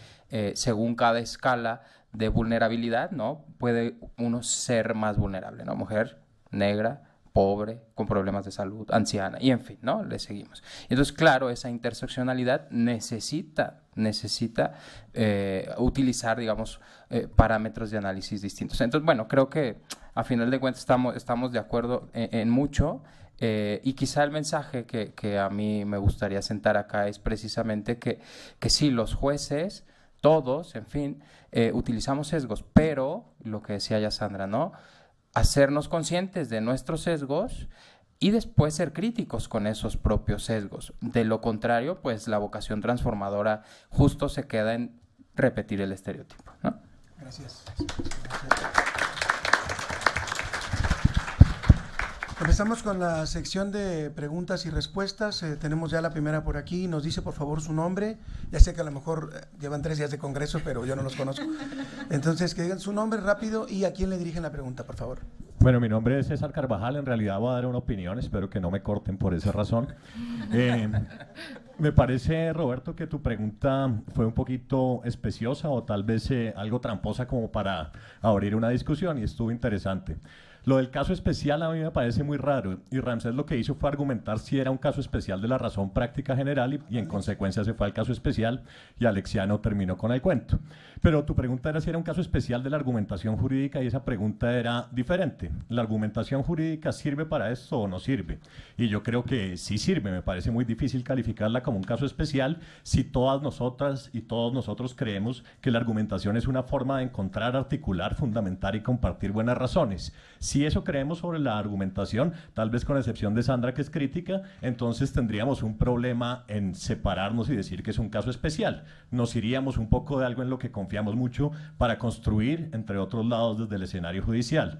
según cada escala de vulnerabilidad, ¿no? Puede uno ser más vulnerable, ¿no? Mujer, negra, pobre, con problemas de salud, anciana, y en fin, ¿no? Le seguimos. Entonces, claro, esa interseccionalidad necesita utilizar, digamos, parámetros de análisis distintos. Entonces, bueno, creo que a final de cuentas estamos de acuerdo en mucho. Y quizá el mensaje que a mí me gustaría sentar acá es precisamente que sí, los jueces, todos, en fin, utilizamos sesgos, pero lo que decía ya Sandra, ¿no? Hacernos conscientes de nuestros sesgos y después ser críticos con esos propios sesgos. De lo contrario, pues la vocación transformadora justo se queda en repetir el estereotipo, ¿no? Gracias. Empezamos con la sección de preguntas y respuestas. Tenemos ya la primera por aquí. Nos dice, por favor, su nombre. Ya sé que a lo mejor llevan 3 días de congreso, pero yo no los conozco. Entonces, que digan su nombre rápido y a quién le dirigen la pregunta, por favor. Bueno, mi nombre es César Carvajal. En realidad voy a dar una opinión. Espero que no me corten por esa razón. Me parece, Roberto, que tu pregunta fue un poquito especiosa o tal vez algo tramposa como para abrir una discusión y estuvo interesante. Lo del caso especial a mí me parece muy raro y Ramsés lo que hizo fue argumentar si era un caso especial de la razón práctica general y en consecuencia se fue al caso especial y Alexiano terminó con el cuento. Pero tu pregunta era si era un caso especial de la argumentación jurídica y esa pregunta era diferente. ¿La argumentación jurídica sirve para esto o no sirve? Y yo creo que sí sirve. Me parece muy difícil calificarla como un caso especial si todas nosotras y todos nosotros creemos que la argumentación es una forma de encontrar, articular, fundamentar y compartir buenas razones. Si eso creemos sobre la argumentación, tal vez con excepción de Sandra, que es crítica, entonces tendríamos un problema en separarnos y decir que es un caso especial. Nos iríamos un poco de algo en lo que confiamos mucho para construir, entre otros lados, desde el escenario judicial.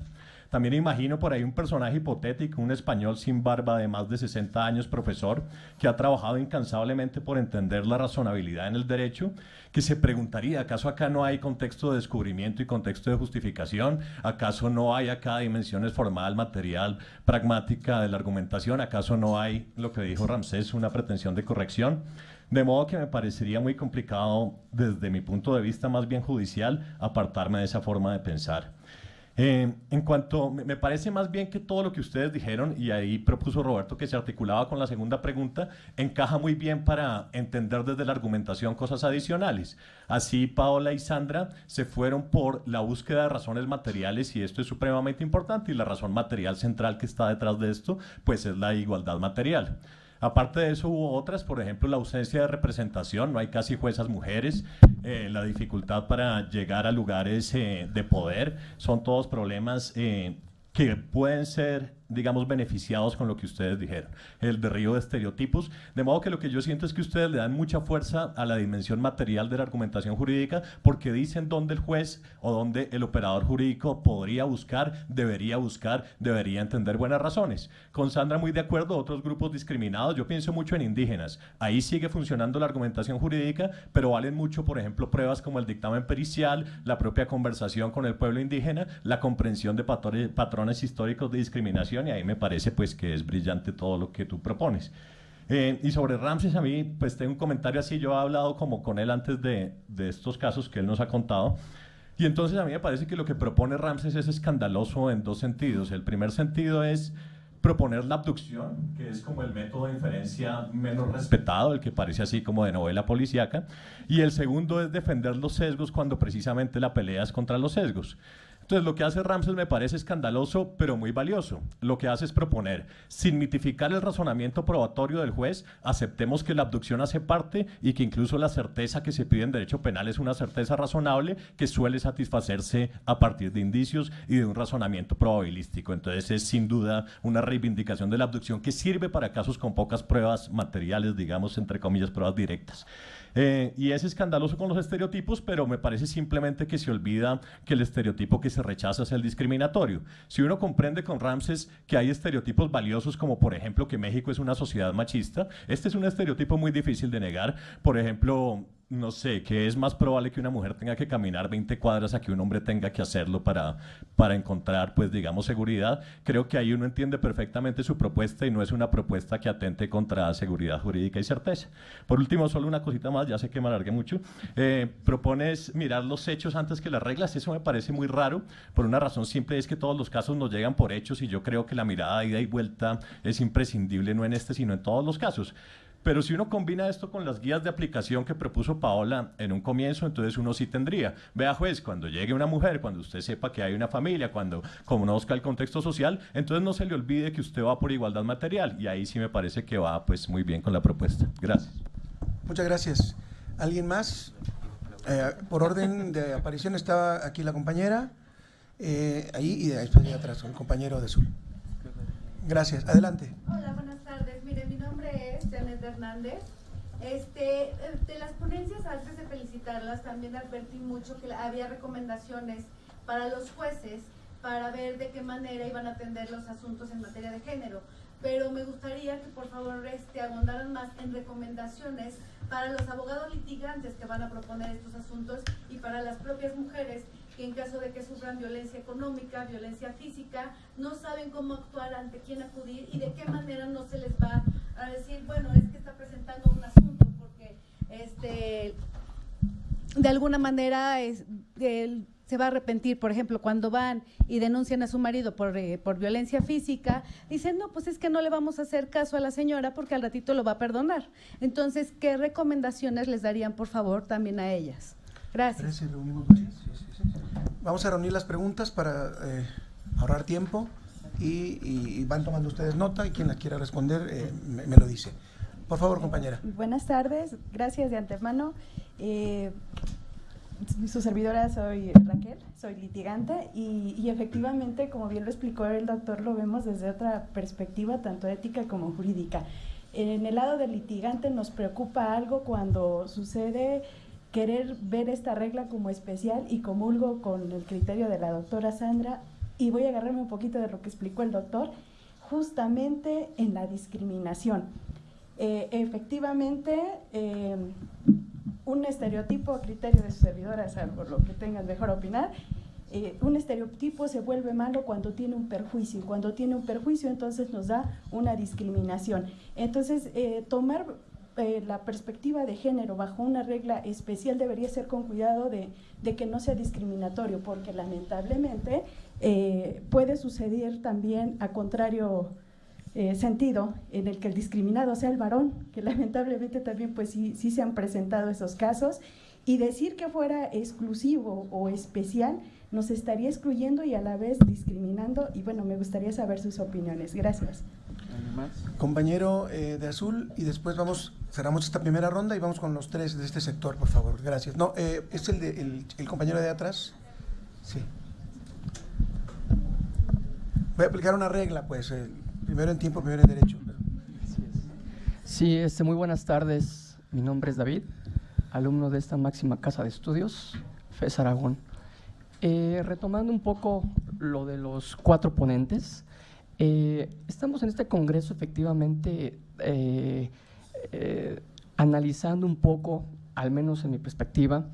También imagino por ahí un personaje hipotético, un español sin barba de más de 60 años, profesor, que ha trabajado incansablemente por entender la razonabilidad en el derecho, que se preguntaría, ¿acaso acá no hay contexto de descubrimiento y contexto de justificación? ¿Acaso no hay acá dimensiones formal, material, pragmática de la argumentación? ¿Acaso no hay, lo que dijo Ramsés, una pretensión de corrección? De modo que me parecería muy complicado, desde mi punto de vista más bien judicial, apartarme de esa forma de pensar. En cuanto, me parece más bien que todo lo que ustedes dijeron, y ahí propuso Roberto que se articulaba con la segunda pregunta, encaja muy bien para entender desde la argumentación cosas adicionales. Así Paola y Sandra se fueron por la búsqueda de razones materiales y esto es supremamente importante y la razón material central que está detrás de esto pues es la igualdad material. Aparte de eso hubo otras, por ejemplo la ausencia de representación, no hay casi juezas mujeres, la dificultad para llegar a lugares de poder, son todos problemas que pueden ser digamos, beneficiados con lo que ustedes dijeron, el derribo de estereotipos, de modo que lo que yo siento es que ustedes le dan mucha fuerza a la dimensión material de la argumentación jurídica, porque dicen dónde el juez o dónde el operador jurídico podría buscar, debería entender buenas razones. Con Sandra muy de acuerdo, otros grupos discriminados, yo pienso mucho en indígenas, ahí sigue funcionando la argumentación jurídica, pero valen mucho, por ejemplo, pruebas como el dictamen pericial, la propia conversación con el pueblo indígena, la comprensión de patrones históricos de discriminación, y ahí me parece pues que es brillante todo lo que tú propones. Y sobre Ramses, a mí pues tengo un comentario así, yo he hablado como con él antes de estos casos que él nos ha contado, y entonces a mí me parece que lo que propone Ramses es escandaloso en dos sentidos. El primer sentido es proponer la abducción, que es como el método de inferencia menos respetado, el que parece así como de novela policíaca, y el segundo es defender los sesgos cuando precisamente la pelea es contra los sesgos. Entonces, lo que hace Ramses me parece escandaloso, pero muy valioso. Lo que hace es proponer, sin mitificar el razonamiento probatorio del juez, aceptemos que la abducción hace parte y que incluso la certeza que se pide en derecho penal es una certeza razonable que suele satisfacerse a partir de indicios y de un razonamiento probabilístico. Entonces, es sin duda una reivindicación de la abducción que sirve para casos con pocas pruebas materiales, digamos, entre comillas, pruebas directas. Y es escandaloso con los estereotipos, pero me parece simplemente que se olvida que el estereotipo que se rechaza es el discriminatorio. Si uno comprende con Ramses que hay estereotipos valiosos, como por ejemplo que México es una sociedad machista, este es un estereotipo muy difícil de negar. Por ejemplo, no sé, que es más probable que una mujer tenga que caminar 20 cuadras a que un hombre tenga que hacerlo para encontrar, pues digamos, seguridad. Creo que ahí uno entiende perfectamente su propuesta y no es una propuesta que atente contra seguridad jurídica y certeza. Por último, solo una cosita más, ya sé que me alargué mucho. Propones mirar los hechos antes que las reglas. Eso me parece muy raro, por una razón simple, es que todos los casos nos llegan por hechos y yo creo que la mirada de ida y vuelta es imprescindible, no en este, sino en todos los casos. Pero si uno combina esto con las guías de aplicación que propuso Paola en un comienzo, entonces uno sí tendría, vea juez, cuando llegue una mujer, cuando usted sepa que hay una familia, cuando conozca el contexto social, entonces no se le olvide que usted va por igualdad material, y ahí sí me parece que va pues muy bien con la propuesta. Gracias. Muchas gracias. ¿Alguien más? Por orden de aparición estaba aquí la compañera, ahí y después de atrás, el compañero de azul. Gracias. Adelante. Hola, buenas tardes. Mire, mi nombre es Janet Hernández. De las ponencias, antes de felicitarlas, también advertí mucho que había recomendaciones para los jueces para ver de qué manera iban a atender los asuntos en materia de género. Pero me gustaría que por favor abundaran más en recomendaciones para los abogados litigantes que van a proponer estos asuntos y para las propias mujeres que en caso de que sufran violencia económica, violencia física, no saben cómo actuar, ante quién acudir y de qué manera no se les va a decir, bueno, es que está presentando un asunto porque de alguna manera se va a arrepentir. Por ejemplo, cuando van y denuncian a su marido por violencia física, dicen, no, pues es que no le vamos a hacer caso a la señora porque al ratito lo va a perdonar. Entonces, ¿qué recomendaciones les darían, por favor, también a ellas? Gracias. Vamos a reunir las preguntas para ahorrar tiempo y van tomando ustedes nota y quien la quiera responder me lo dice. Por favor, compañera. Buenas tardes, gracias de antemano. Su servidora soy Raquel, soy litigante y efectivamente, como bien lo explicó el doctor, lo vemos desde otra perspectiva, tanto ética como jurídica. En el lado del litigante nos preocupa algo cuando sucede querer ver esta regla como especial, y comulgo con el criterio de la doctora Sandra, y voy a agarrarme un poquito de lo que explicó el doctor, justamente en la discriminación. Efectivamente, un estereotipo, a criterio de su servidora, salvo lo que tengan mejor opinar, un estereotipo se vuelve malo cuando tiene un perjuicio, y cuando tiene un perjuicio entonces nos da una discriminación. Entonces, tomar la perspectiva de género bajo una regla especial debería ser con cuidado de que no sea discriminatorio, porque lamentablemente puede suceder también a contrario sentido, en el que el discriminado sea el varón, que lamentablemente también pues sí se han presentado esos casos, y decir que fuera exclusivo o especial nos estaría excluyendo y a la vez discriminando, y bueno, me gustaría saber sus opiniones. Gracias. Compañero de azul, y después cerramos esta primera ronda y vamos con los tres de este sector, por favor. Gracias. No, ¿es el compañero de atrás? Sí. Voy a aplicar una regla, pues, primero en tiempo, primero en derecho. Sí, muy buenas tardes. Mi nombre es David, alumno de esta máxima casa de estudios, FES Aragón. Retomando un poco lo de los 4 ponentes, estamos en este congreso efectivamente analizando un poco, al menos en mi perspectiva,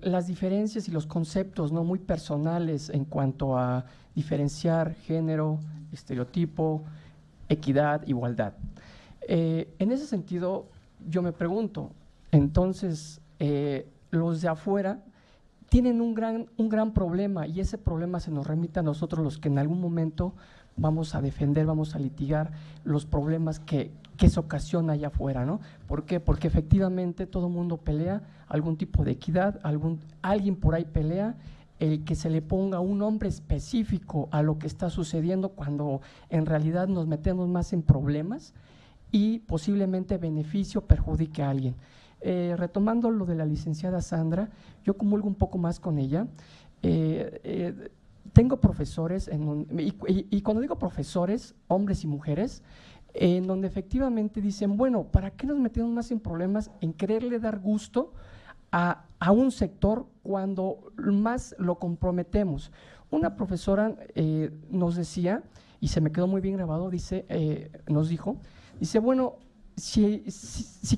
las diferencias y los conceptos, ¿no?, muy personales en cuanto a diferenciar género, estereotipo, equidad, igualdad. En ese sentido, yo me pregunto, entonces, los de afuera tienen un gran problema, y ese problema se nos remite a nosotros, los que en algún momento vamos a defender, vamos a litigar los problemas que se ocasiona allá afuera, ¿no? ¿Por qué? Porque efectivamente todo el mundo pelea algún tipo de equidad, alguien por ahí pelea el que se le ponga un nombre específico a lo que está sucediendo, cuando en realidad nos metemos más en problemas y posiblemente beneficio perjudique a alguien. Retomando lo de la licenciada Sandra, yo comulgo un poco más con ella. Tengo profesores, y cuando digo profesores, hombres y mujeres, en donde efectivamente dicen, bueno, ¿para qué nos metemos más en problemas en quererle dar gusto a un sector cuando más lo comprometemos? Una profesora nos decía, y se me quedó muy bien grabado, nos dijo, bueno, si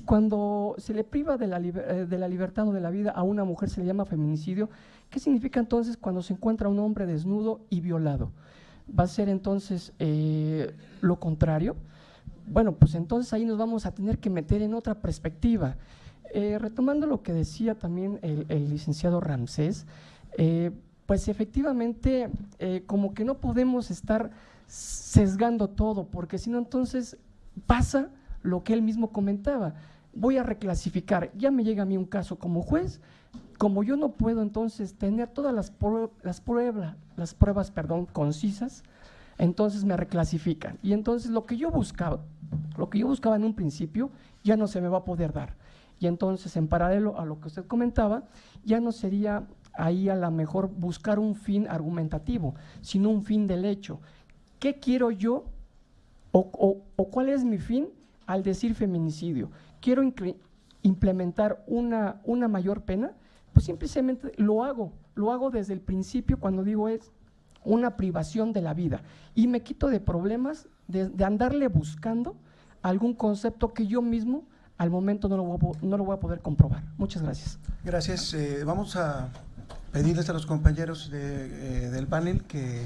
cuando se le priva de la libertad o de la vida a una mujer se le llama feminicidio, ¿qué significa entonces cuando se encuentra un hombre desnudo y violado? ¿Va a ser entonces lo contrario? Bueno, pues entonces ahí nos vamos a tener que meter en otra perspectiva. Retomando lo que decía también el licenciado Ramsés, pues efectivamente como que no podemos estar sesgando todo, porque si no entonces pasa lo que él mismo comentaba. Voy a reclasificar, ya me llega a mí un caso como juez, como yo no puedo entonces tener todas las pruebas concisas, entonces me reclasifican, y entonces lo que yo buscaba en un principio ya no se me va a poder dar, y entonces en paralelo a lo que usted comentaba, ya no sería ahí a lo mejor buscar un fin argumentativo, sino un fin del hecho. ¿Qué quiero yo o cuál es mi fin al decir feminicidio? ¿Quiero implementar una mayor pena? Pues simplemente lo hago desde el principio, cuando digo es una privación de la vida, y me quito de problemas de andarle buscando algún concepto que yo mismo al momento no lo voy a poder comprobar. Muchas gracias. Gracias. Vamos a pedirles a los compañeros del panel que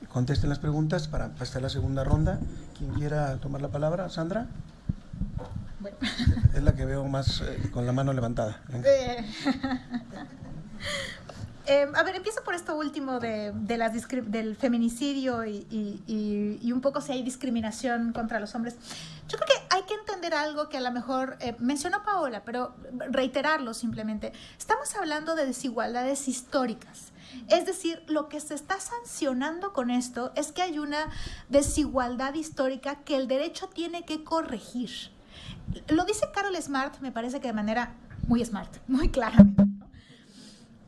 contesten las preguntas para pasar a la segunda ronda. Quien quiera tomar la palabra, Sandra. Bueno. Es la que veo más con la mano levantada. A ver, empiezo por esto último del feminicidio y un poco si hay discriminación contra los hombres. Yo creo que hay que entender algo que a lo mejor mencionó Paola, pero reiterarlo simplemente. Estamos hablando de desigualdades históricas. Es decir, lo que se está sancionando con esto es que hay una desigualdad histórica que el derecho tiene que corregir. Lo dice Carol Smart, me parece que de manera muy smart, muy claramente, ¿no?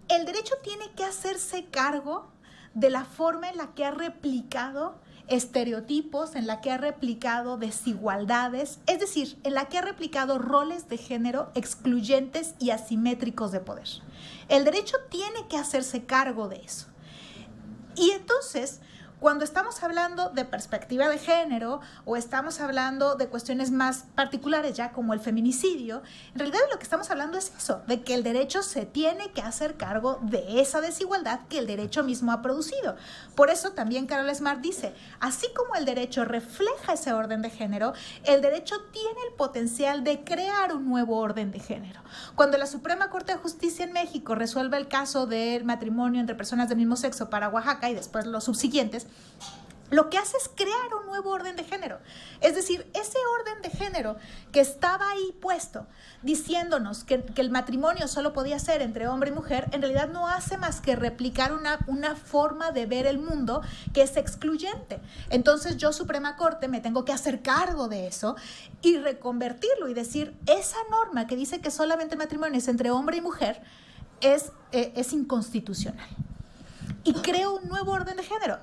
El derecho tiene que hacerse cargo de la forma en la que ha replicado estereotipos, en la que ha replicado desigualdades, es decir, en la que ha replicado roles de género excluyentes y asimétricos de poder. El derecho tiene que hacerse cargo de eso. Y entonces, cuando estamos hablando de perspectiva de género o estamos hablando de cuestiones más particulares ya como el feminicidio, en realidad lo que estamos hablando es eso, de que el derecho se tiene que hacer cargo de esa desigualdad que el derecho mismo ha producido. Por eso también Carol Smart dice, así como el derecho refleja ese orden de género, el derecho tiene el potencial de crear un nuevo orden de género. Cuando la Suprema Corte de Justicia en México resuelve el caso del matrimonio entre personas del mismo sexo para Oaxaca y después los subsiguientes, lo que hace es crear un nuevo orden de género. Es decir, ese orden de género que estaba ahí puesto, diciéndonos que el matrimonio solo podía ser entre hombre y mujer, en realidad no hace más que replicar una forma de ver el mundo que es excluyente. Entonces yo, Suprema Corte, me tengo que hacer cargo de eso y reconvertirlo y decir, esa norma que dice que solamente el matrimonio es entre hombre y mujer es inconstitucional. y creo un nuevo orden de género,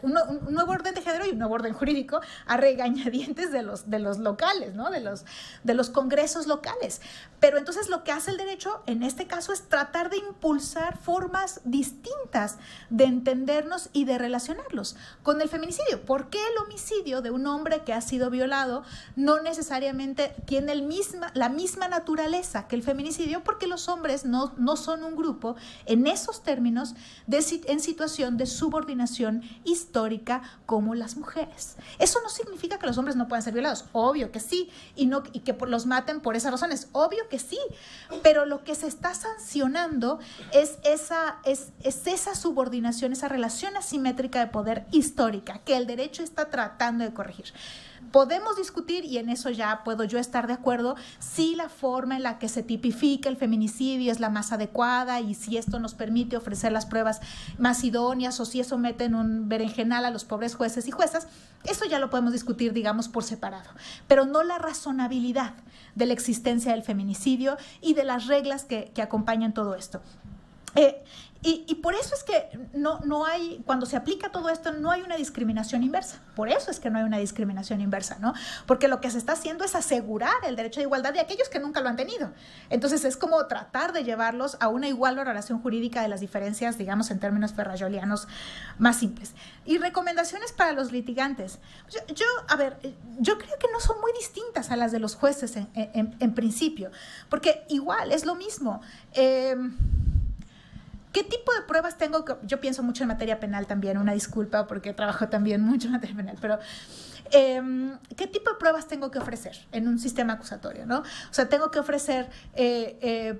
un nuevo orden de género y un nuevo orden jurídico a regañadientes de los locales, ¿no? de los congresos locales. Pero entonces lo que hace el derecho en este caso es tratar de impulsar formas distintas de entendernos y de relacionarlos con el feminicidio. ¿Por qué el homicidio de un hombre que ha sido violado no necesariamente tiene la misma naturaleza que el feminicidio? Porque los hombres no son un grupo en esos términos en situación de subordinación histórica como las mujeres. Eso no significa que los hombres no puedan ser violados, obvio que sí, y que los maten por esas razones, obvio que sí, pero lo que se está sancionando es esa subordinación, esa relación asimétrica de poder histórica que el derecho está tratando de corregir. Podemos discutir, y en eso ya puedo yo estar de acuerdo, si la forma en la que se tipifica el feminicidio es la más adecuada y si esto nos permite ofrecer las pruebas más idóneas o si eso mete en un berenjenal a los pobres jueces y juezas. Eso ya lo podemos discutir, digamos, por separado, pero no la razonabilidad de la existencia del feminicidio y de las reglas que acompañan todo esto. Y por eso es que no hay, cuando se aplica todo esto, no hay una discriminación inversa. Por eso es que no hay una discriminación inversa, ¿no? Porque lo que se está haciendo es asegurar el derecho de igualdad de aquellos que nunca lo han tenido. Entonces es como tratar de llevarlos a una igual valoración jurídica de las diferencias, digamos, en términos ferrajolianos más simples. Y recomendaciones para los litigantes. Yo creo que no son muy distintas a las de los jueces en principio, porque igual es lo mismo. ¿Qué tipo de pruebas tengo que...? Yo pienso mucho en materia penal también, una disculpa porque trabajo también mucho en materia penal, pero ¿qué tipo de pruebas tengo que ofrecer en un sistema acusatorio, ¿no? O sea, tengo que ofrecer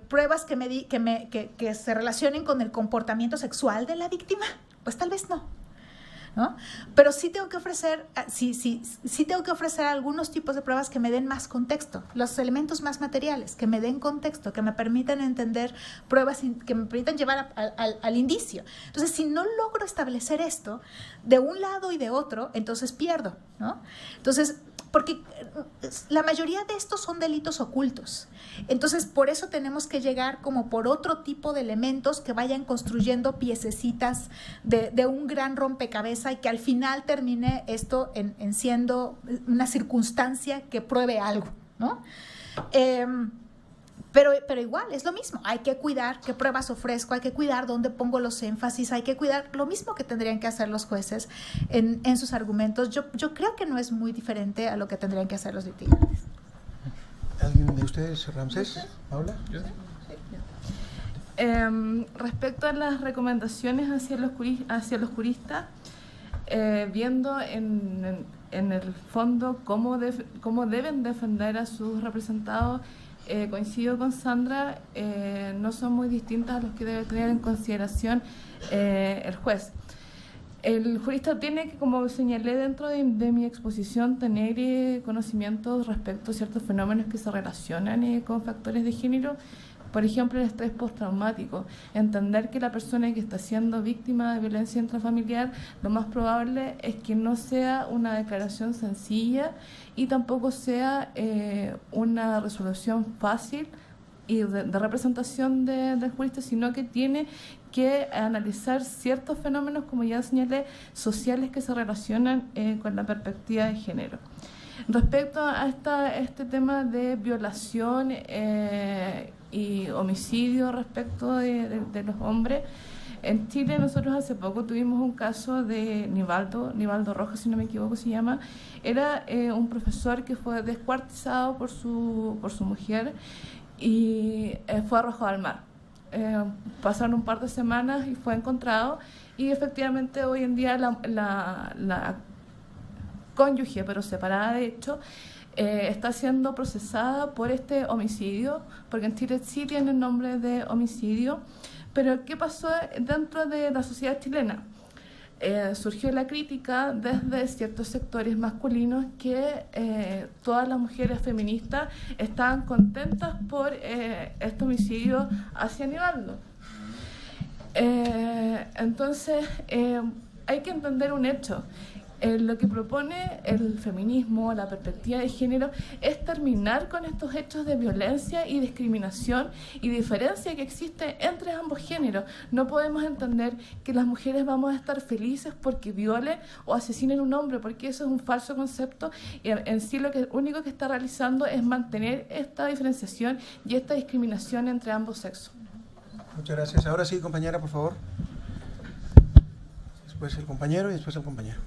pruebas que se relacionen con el comportamiento sexual de la víctima. Pues tal vez no, pero sí tengo que ofrecer, sí tengo que ofrecer algunos tipos de pruebas que me den más contexto, los elementos más materiales, que me den contexto, que me permitan entender pruebas, que me permitan llevar al indicio. Entonces, si no logro establecer esto de un lado y de otro, entonces pierdo, ¿no? Entonces, porque la mayoría de estos son delitos ocultos. Entonces, por eso tenemos que llegar como por otro tipo de elementos que vayan construyendo piececitas de un gran rompecabezas y que al final termine esto en siendo una circunstancia que pruebe algo, ¿no? Pero igual, es lo mismo. Hay que cuidar qué pruebas ofrezco, hay que cuidar dónde pongo los énfasis, hay que cuidar lo mismo que tendrían que hacer los jueces en sus argumentos. Yo creo que no es muy diferente a lo que tendrían que hacer los litigantes. ¿Alguien de ustedes, Ramsés? ¿Paula? Respecto a las recomendaciones hacia los juristas, viendo en el fondo cómo deben defender a sus representados, coincido con Sandra, no son muy distintas a los que debe tener en consideración el juez. El jurista tiene que, como señalé dentro de mi exposición, tener conocimientos respecto a ciertos fenómenos que se relacionan con factores de género. Por ejemplo, el estrés postraumático. Entender que la persona que está siendo víctima de violencia intrafamiliar, lo más probable es que no sea una declaración sencilla y tampoco sea una resolución fácil y de representación del jurista, sino que tiene que analizar ciertos fenómenos, como ya señalé, sociales que se relacionan con la perspectiva de género. Respecto a este tema de violación y homicidio respecto de los hombres, en Chile nosotros hace poco tuvimos un caso de Nivaldo Rojas, si no me equivoco se llama. Era un profesor que fue descuartizado por su mujer y fue arrojado al mar. Pasaron un par de semanas y fue encontrado, y efectivamente hoy en día la cónyuge, pero separada de hecho, está siendo procesada por este homicidio, porque en Chile sí tiene el nombre de homicidio. Pero ¿qué pasó dentro de la sociedad chilena? Surgió la crítica desde ciertos sectores masculinos que todas las mujeres feministas estaban contentas por este homicidio hacia Nivaldo. Entonces hay que entender un hecho. Lo que propone el feminismo, la perspectiva de género, es terminar con estos hechos de violencia y discriminación y diferencia que existe entre ambos géneros. No podemos entender que las mujeres vamos a estar felices porque violen o asesinen a un hombre, porque eso es un falso concepto, y en sí lo único que está realizando es mantener esta diferenciación y esta discriminación entre ambos sexos. Muchas gracias. Ahora sí, compañera, por favor. Después el compañero y después el compañero.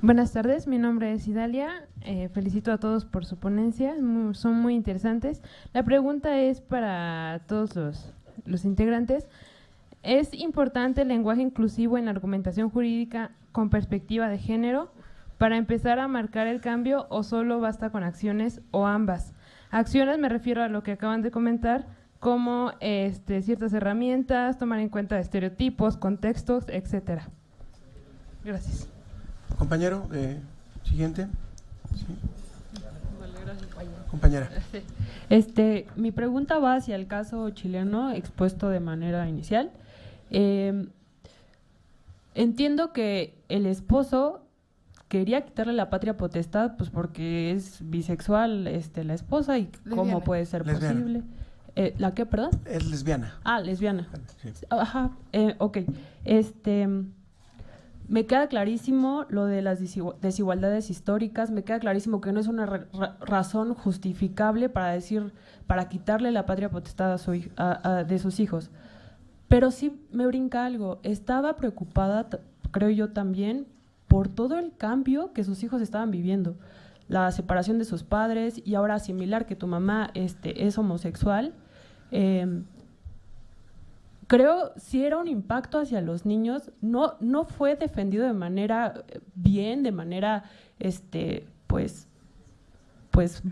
Buenas tardes, mi nombre es Idalia. Felicito a todos por su ponencia, son muy interesantes. La pregunta es para todos los integrantes. ¿Es importante el lenguaje inclusivo en la argumentación jurídica con perspectiva de género para empezar a marcar el cambio, o solo basta con acciones o ambas? Acciones me refiero a lo que acaban de comentar, como ciertas herramientas, tomar en cuenta estereotipos, contextos, etcétera. Gracias. Compañero, siguiente. Sí. Compañera. Mi pregunta va hacia el caso chileno expuesto de manera inicial. Entiendo que el esposo quería quitarle la patria potestad, pues porque es bisexual la esposa, y cómo puede ser posible. ¿La qué, perdón? Es lesbiana. Ah, lesbiana. Sí. Ajá, ok. Me queda clarísimo lo de las desigualdades históricas, me queda clarísimo que no es una razón justificable para quitarle la patria potestad de sus hijos. Pero sí me brinca algo, estaba preocupada, creo yo también, por todo el cambio que sus hijos estaban viviendo, la separación de sus padres, y ahora asimilar que tu mamá es homosexual. Creo sí era un impacto hacia los niños, no fue defendido de manera bien, de manera, pues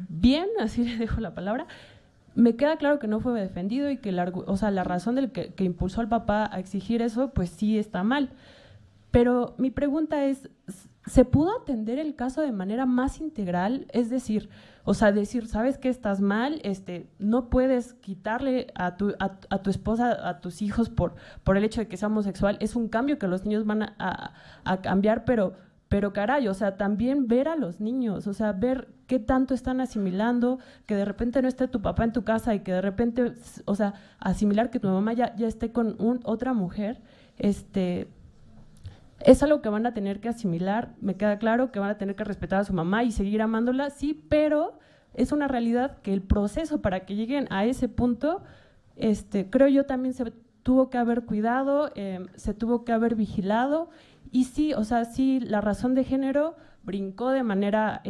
bien, así le dejo la palabra. Me queda claro que no fue defendido y que la razón del que impulsó al papá a exigir eso, pues sí está mal. Pero mi pregunta es, ¿se pudo atender el caso de manera más integral? Es decir, ¿sabes que estás mal? No puedes quitarle a tu esposa, a tus hijos por el hecho de que sea homosexual. Es un cambio que los niños van a cambiar, pero caray, también ver a los niños, ver qué tanto están asimilando, que de repente no esté tu papá en tu casa y que de repente, asimilar que tu mamá ya esté con otra mujer, es algo que van a tener que asimilar. Me queda claro que van a tener que respetar a su mamá y seguir amándola, sí, pero es una realidad que el proceso para que lleguen a ese punto, creo yo también se tuvo que haber cuidado, se tuvo que haber vigilado, y sí, sí, la razón de género brincó de manera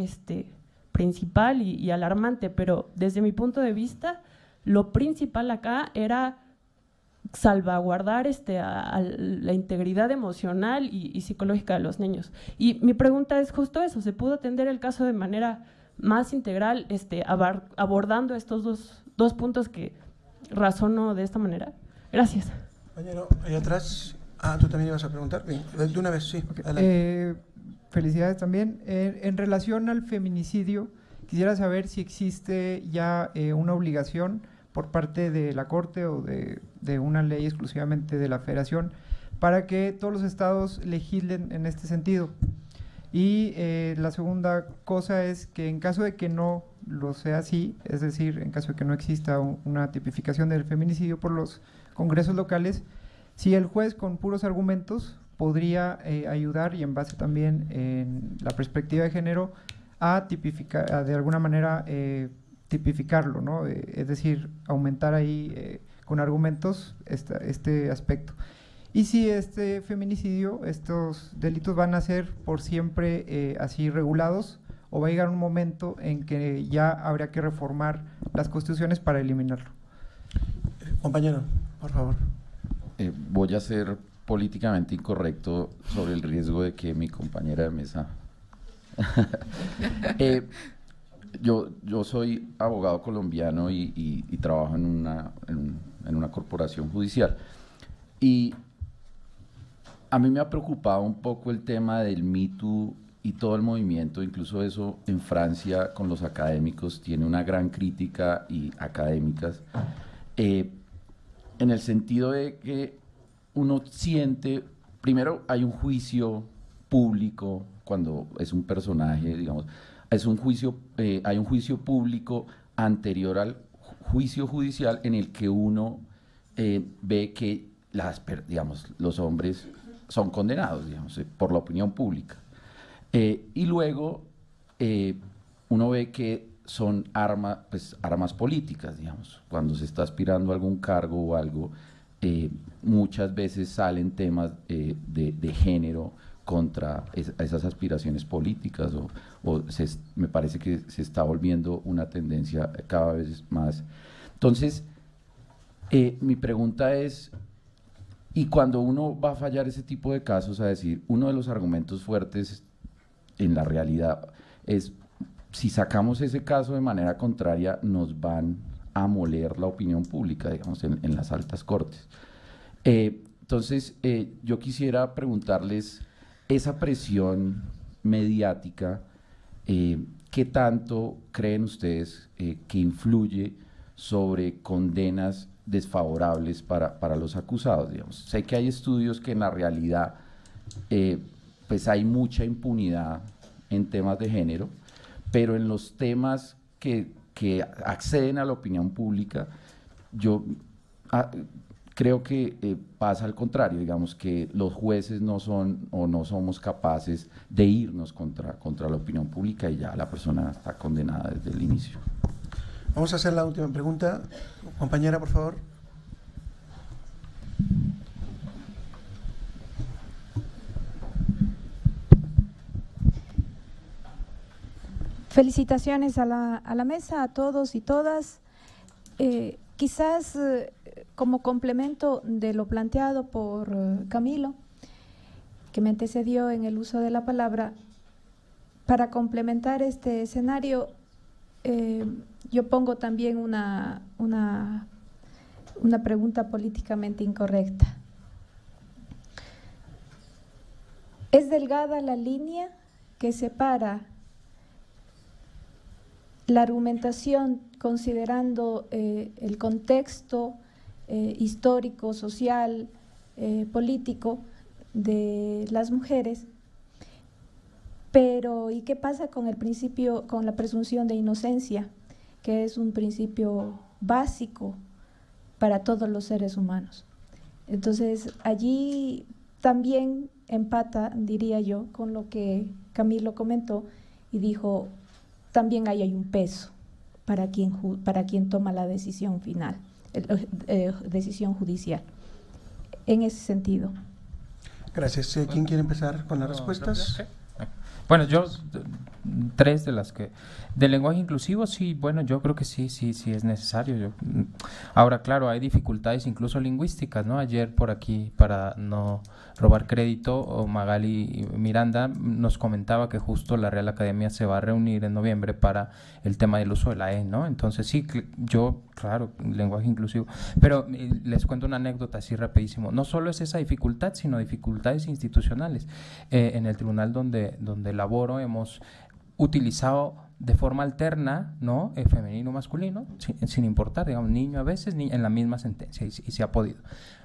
principal y alarmante, pero desde mi punto de vista, lo principal acá era salvaguardar la integridad emocional y psicológica de los niños. Y mi pregunta es justo eso, ¿se pudo atender el caso de manera más integral, abordando estos dos puntos que razono de esta manera? Gracias. Compañero, ahí atrás. Tú también ibas a preguntar. Bien, de una vez, sí. Okay. Felicidades también. En relación al feminicidio, quisiera saber si existe ya una obligación por parte de la Corte o de una ley exclusivamente de la Federación para que todos los estados legislen en este sentido. Y la segunda cosa es que en caso de que no lo sea así, es decir, en caso de que no exista una tipificación del feminicidio por los congresos locales, si el juez con puros argumentos podría ayudar, y en base también en la perspectiva de género, a tipificar, de alguna manera tipificarlo, ¿no? Es decir, aumentar ahí con argumentos este aspecto. Y si este feminicidio, estos delitos van a ser por siempre así regulados, o va a llegar un momento en que ya habría que reformar las constituciones para eliminarlo. Compañero, por favor. Voy a ser políticamente incorrecto sobre el riesgo de que mi compañera de mesa... Yo soy abogado colombiano y trabajo en una corporación judicial. Y a mí me ha preocupado un poco el tema del Me Too y todo el movimiento, incluso eso en Francia con los académicos tiene una gran crítica y académicas, en el sentido de que uno siente primero hay un juicio público cuando es un personaje, digamos, hay un juicio público anterior al juicio judicial en el que uno ve que los hombres son condenados, digamos, por la opinión pública. Y luego uno ve que son armas políticas, digamos, cuando se está aspirando a algún cargo o algo, muchas veces salen temas de género contra esas aspiraciones políticas me parece que se está volviendo una tendencia cada vez más. Entonces, mi pregunta es, y cuando uno va a fallar ese tipo de casos, a decir, uno de los argumentos fuertes en la realidad es, si sacamos ese caso de manera contraria, nos van a moler la opinión pública, digamos, en las altas cortes. Entonces, yo quisiera preguntarles, esa presión mediática, ¿qué tanto creen ustedes que influye sobre condenas desfavorables para los acusados? Digamos, sé que hay estudios que en la realidad pues hay mucha impunidad en temas de género, pero en los temas que acceden a la opinión pública, yo creo que pasa al contrario, digamos que los jueces no son o no somos capaces de irnos contra la opinión pública y ya la persona está condenada desde el inicio. Vamos a hacer la última pregunta. Compañera, por favor. Felicitaciones a la mesa, a todos y todas. Quizás como complemento de lo planteado por Camilo, que me antecedió en el uso de la palabra, para complementar este escenario, yo pongo también una pregunta políticamente incorrecta. ¿Es delgada la línea que separa la argumentación considerando el contexto histórico, social, político de las mujeres? Pero, ¿y qué pasa con el principio, con la presunción de inocencia, que es un principio básico para todos los seres humanos? Entonces, allí también empata, diría yo, con lo que Camilo comentó y dijo, también ahí hay un peso para quien toma la decisión final, decisión judicial. En ese sentido. Gracias. ¿Quién quiere empezar con las respuestas? Bueno, yo, tres de las que… Del lenguaje inclusivo, sí, bueno, yo creo que sí es necesario. Ahora, claro, hay dificultades incluso lingüísticas, ¿no? Ayer por aquí, para no robar crédito, Magali Miranda nos comentaba que justo la Real Academia se va a reunir en noviembre para el tema del uso de la E, ¿no? Entonces, sí, yo, claro, lenguaje inclusivo. Pero les cuento una anécdota así rapidísimo. No solo es esa dificultad, sino dificultades institucionales. En el tribunal donde laboro hemos utilizado de forma alterna, ¿no? Femenino, masculino, sin importar, digamos, niño a veces, en la misma sentencia, y se ha podido.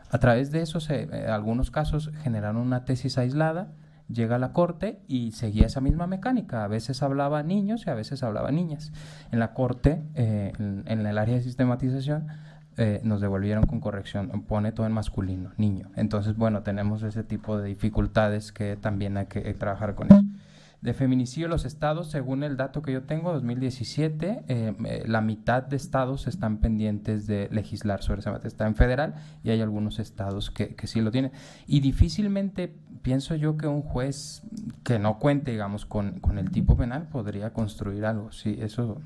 A través de eso, algunos casos generaron una tesis aislada, llega a la corte y seguía esa misma mecánica. A veces hablaba niños y a veces hablaba niñas. En la corte, en el área de sistematización, nos devolvieron con corrección, pone todo en masculino, niño. Entonces, bueno, tenemos ese tipo de dificultades que también hay que trabajar con eso. De feminicidio, los estados, según el dato que yo tengo, 2017, la mitad de estados están pendientes de legislar sobre esa materia. Está en federal y hay algunos estados que sí lo tienen. Y difícilmente pienso yo que un juez que no cuente, digamos, con el tipo penal podría construir algo. Sí, eso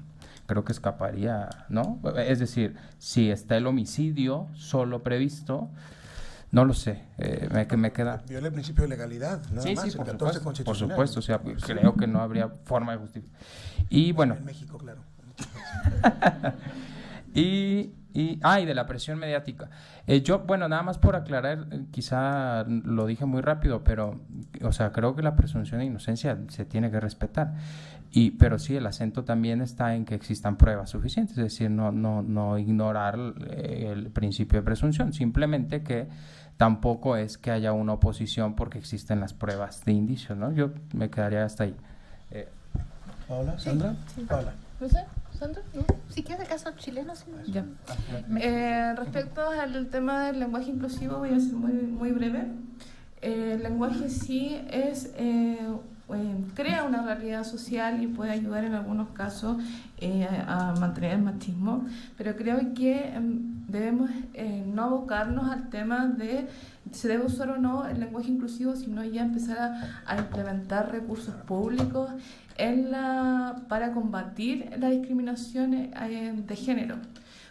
creo que escaparía, ¿no? Es decir, si está el homicidio solo previsto, no lo sé, me queda… Viola el principio de legalidad, nada más, sí, el 14 constitucional. por supuesto, o sea, creo que no habría forma de justificar. Y bueno… En México, claro. y de la presión mediática. Yo, bueno, nada más por aclarar, quizá lo dije muy rápido, pero, o sea, creo que la presunción de inocencia se tiene que respetar. Pero sí, el acento también está en que existan pruebas suficientes, es decir, no ignorar el principio de presunción, simplemente que tampoco es que haya una oposición porque existen las pruebas de indicio, ¿no? Yo me quedaría hasta ahí. Paola, Sandra. Sí. Paola. No sé, Sandra, ¿no? Si quieres de caso chileno, sí. Ya. Respecto al tema del lenguaje inclusivo, voy a ser muy breve. El lenguaje sí es crea una realidad social y puede ayudar en algunos casos a mantener el machismo, pero creo que debemos no abocarnos al tema de si debe usar o no el lenguaje inclusivo, sino ya empezar a implementar recursos públicos para combatir la discriminación de género.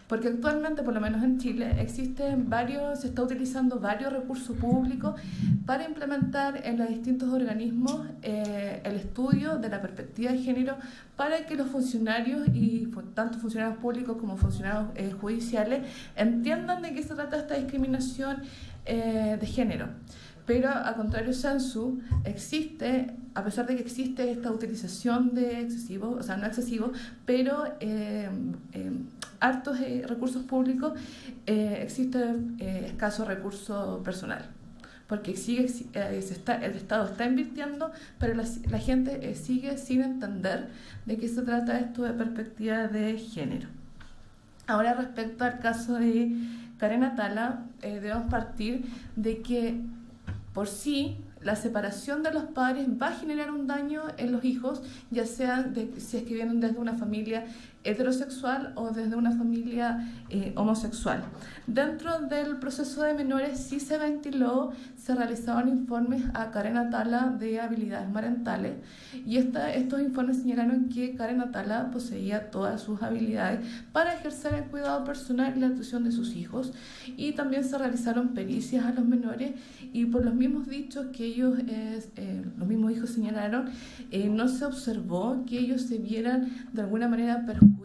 Porque actualmente, por lo menos en Chile, se está utilizando varios recursos públicos para implementar en los distintos organismos el estudio de la perspectiva de género para que los funcionarios, y tanto funcionarios públicos como funcionarios judiciales, entiendan de qué se trata esta discriminación de género. Pero, al contrario, Sensu existe, a pesar de que existe esta utilización de excesivos, o sea, no excesivos, pero hartos recursos públicos, existe escaso recurso personal. Porque el Estado está invirtiendo, pero la gente sigue sin entender de qué se trata esto de perspectiva de género. Ahora, respecto al caso de Karen Atala, debemos partir de que por sí, la separación de los padres va a generar un daño en los hijos, ya sea si es que vienen desde una familia heterosexual o desde una familia homosexual. Dentro del proceso de menores sí se ventiló, se realizaron informes a Karen Atala de habilidades parentales y estos informes señalaron que Karen Atala poseía todas sus habilidades para ejercer el cuidado personal y la atención de sus hijos, y también se realizaron pericias a los menores, y por los mismos dichos que ellos, los mismos hijos señalaron, no se observó que ellos se vieran de alguna manera perjudicados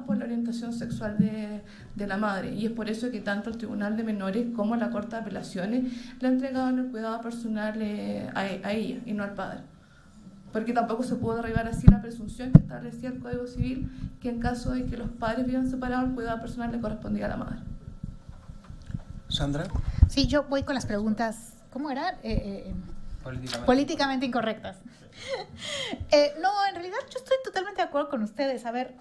por la orientación sexual de la madre, y es por eso que tanto el Tribunal de Menores como la Corte de Apelaciones le entregaban el cuidado personal a ella y no al padre, porque tampoco se pudo derribar así la presunción que establecía el Código Civil, que en caso de que los padres vivan separados, el cuidado personal le correspondía a la madre. Sandra. Sí, yo voy con las preguntas, ¿cómo era? Políticamente incorrectas. No, en realidad yo estoy totalmente de acuerdo con ustedes. A ver,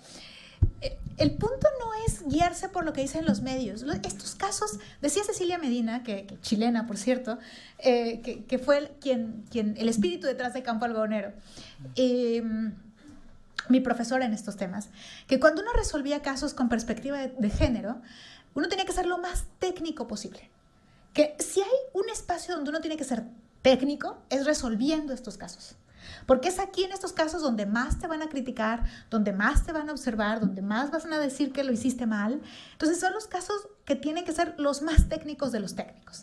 el punto no es guiarse por lo que dicen los medios. Estos casos, decía Cecilia Medina, que chilena, por cierto, que fue el espíritu detrás de Campo Algodonero, mi profesora en estos temas, que cuando uno resolvía casos con perspectiva de género, uno tenía que ser lo más técnico posible. Que si hay un espacio donde uno tiene que ser técnico, es resolviendo estos casos. Porque es aquí en estos casos donde más te van a criticar, donde más te van a observar, donde más van a decir que lo hiciste mal. Entonces son los casos que tienen que ser los más técnicos de los técnicos.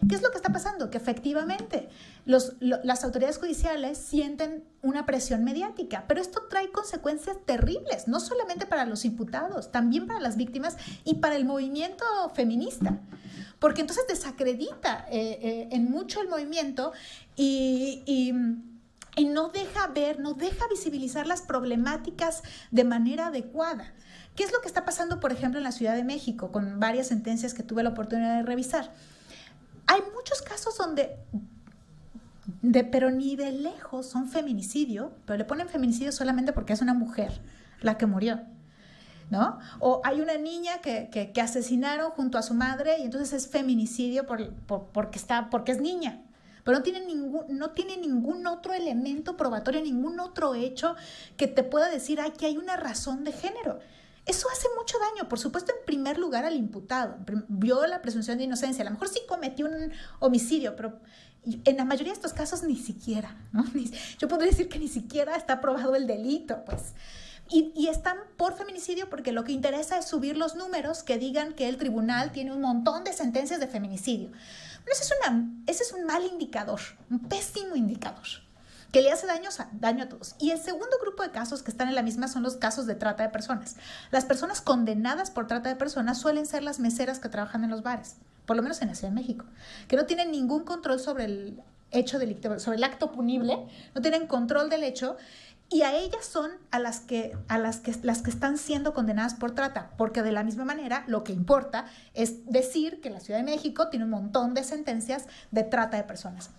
¿Qué es lo que está pasando? Que efectivamente las autoridades judiciales sienten una presión mediática, pero esto trae consecuencias terribles, no solamente para los imputados, también para las víctimas y para el movimiento feminista. Porque entonces desacredita en mucho el movimiento y no deja ver, no deja visibilizar las problemáticas de manera adecuada. ¿Qué es lo que está pasando, por ejemplo, en la Ciudad de México, con varias sentencias que tuve la oportunidad de revisar? Hay muchos casos donde, pero ni de lejos son feminicidio, pero le ponen feminicidio solamente porque es una mujer la que murió, ¿no? O hay una niña que asesinaron junto a su madre y entonces es feminicidio porque es niña. Pero no tiene ningún otro elemento probatorio, ningún otro hecho que te pueda decir, que hay una razón de género. Eso hace mucho daño, por supuesto, en primer lugar al imputado. Viola la presunción de inocencia. A lo mejor sí cometió un homicidio, pero en la mayoría de estos casos ni siquiera, ¿no? Yo podría decir que ni siquiera está probado el delito, pues. Y están por feminicidio porque lo que interesa es subir los números que digan que el tribunal tiene un montón de sentencias de feminicidio. Bueno, ese es un mal indicador, un pésimo indicador, que le hace daño a todos. Y el segundo grupo de casos que están en la misma son los casos de trata de personas. Las personas condenadas por trata de personas suelen ser las meseras que trabajan en los bares, por lo menos en la Ciudad de México, que no tienen ningún control sobre el hecho delictivo, sobre el acto punible, no tienen control del hecho Y a ellas son las que están siendo condenadas por trata, porque de la misma manera lo que importa es decir que la Ciudad de México tiene un montón de sentencias de trata de personas.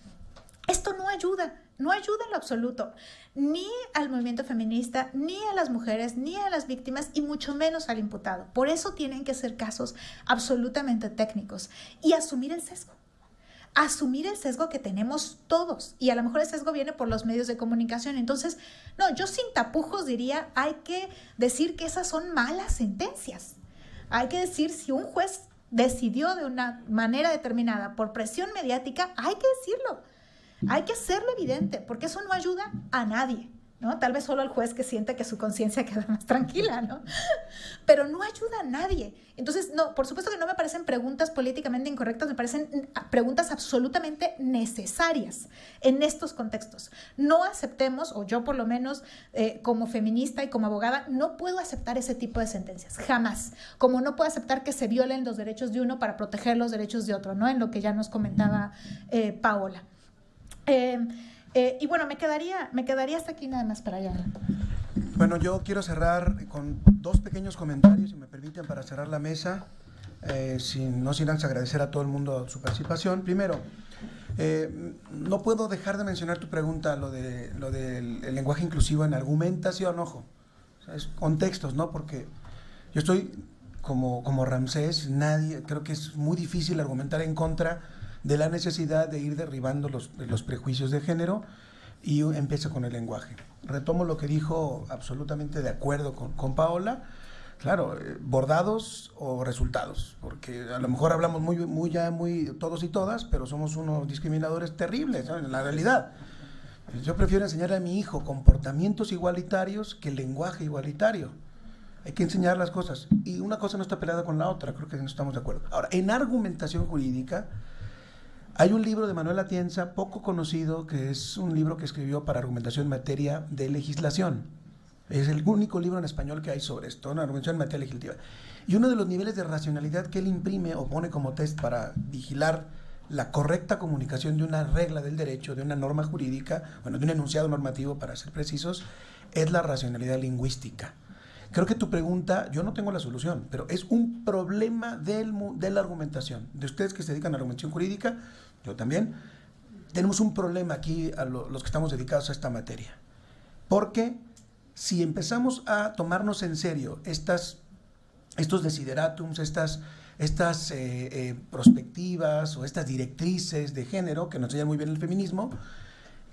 Esto no ayuda en lo absoluto, ni al movimiento feminista, ni a las mujeres, ni a las víctimas, y mucho menos al imputado. Por eso tienen que ser casos absolutamente técnicos y asumir el sesgo. Asumir el sesgo que tenemos todos, y a lo mejor el sesgo viene por los medios de comunicación. Entonces, no, yo sin tapujos diría, hay que decir que esas son malas sentencias. Hay que decir, si un juez decidió de una manera determinada por presión mediática, hay que decirlo. Hay que hacerlo evidente, porque eso no ayuda a nadie, ¿no? Tal vez solo al juez que siente que su conciencia queda más tranquila, ¿no? Pero no ayuda a nadie. Entonces, no, por supuesto que no me parecen preguntas políticamente incorrectas, me parecen preguntas absolutamente necesarias en estos contextos. No aceptemos, o yo por lo menos como feminista y como abogada, no puedo aceptar ese tipo de sentencias, jamás. Como no puedo aceptar que se violen los derechos de uno para proteger los derechos de otro, ¿no? En lo que ya nos comentaba Paola. Y bueno, me quedaría hasta aquí nada más para allá. Bueno, yo quiero cerrar con dos pequeños comentarios, si me permiten, para cerrar la mesa, sin antes agradecer a todo el mundo su participación. Primero, no puedo dejar de mencionar tu pregunta, lo del lenguaje inclusivo en argumentación, ojo, o sea, es contextos, ¿no? Porque yo estoy como Ramsés, creo que es muy difícil argumentar en contra de la necesidad de ir derribando los prejuicios de género, y empieza con el lenguaje. Retomo lo que dijo, absolutamente de acuerdo con Paola. Claro, bordados o resultados, porque a lo mejor hablamos muy todos y todas, pero somos unos discriminadores terribles, ¿no? En la realidad. Yo prefiero enseñarle a mi hijo comportamientos igualitarios que lenguaje igualitario. Hay que enseñar las cosas, y una cosa no está peleada con la otra, creo que no estamos de acuerdo. Ahora, en argumentación jurídica, hay un libro de Manuel Atienza, poco conocido, que es un libro que escribió para argumentación en materia de legislación. Es el único libro en español que hay sobre esto, una argumentación en materia legislativa. Y uno de los niveles de racionalidad que él imprime o pone como test para vigilar la correcta comunicación de una regla del derecho, de una norma jurídica, bueno, de un enunciado normativo, para ser precisos, es la racionalidad lingüística. Creo que tu pregunta, yo no tengo la solución, pero es un problema de la argumentación. De ustedes que se dedican a la argumentación jurídica, yo también, tenemos un problema aquí a los que estamos dedicados a esta materia. Porque si empezamos a tomarnos en serio estos desiderátums, estas prospectivas o estas directrices de género que nos enseñan muy bien el feminismo,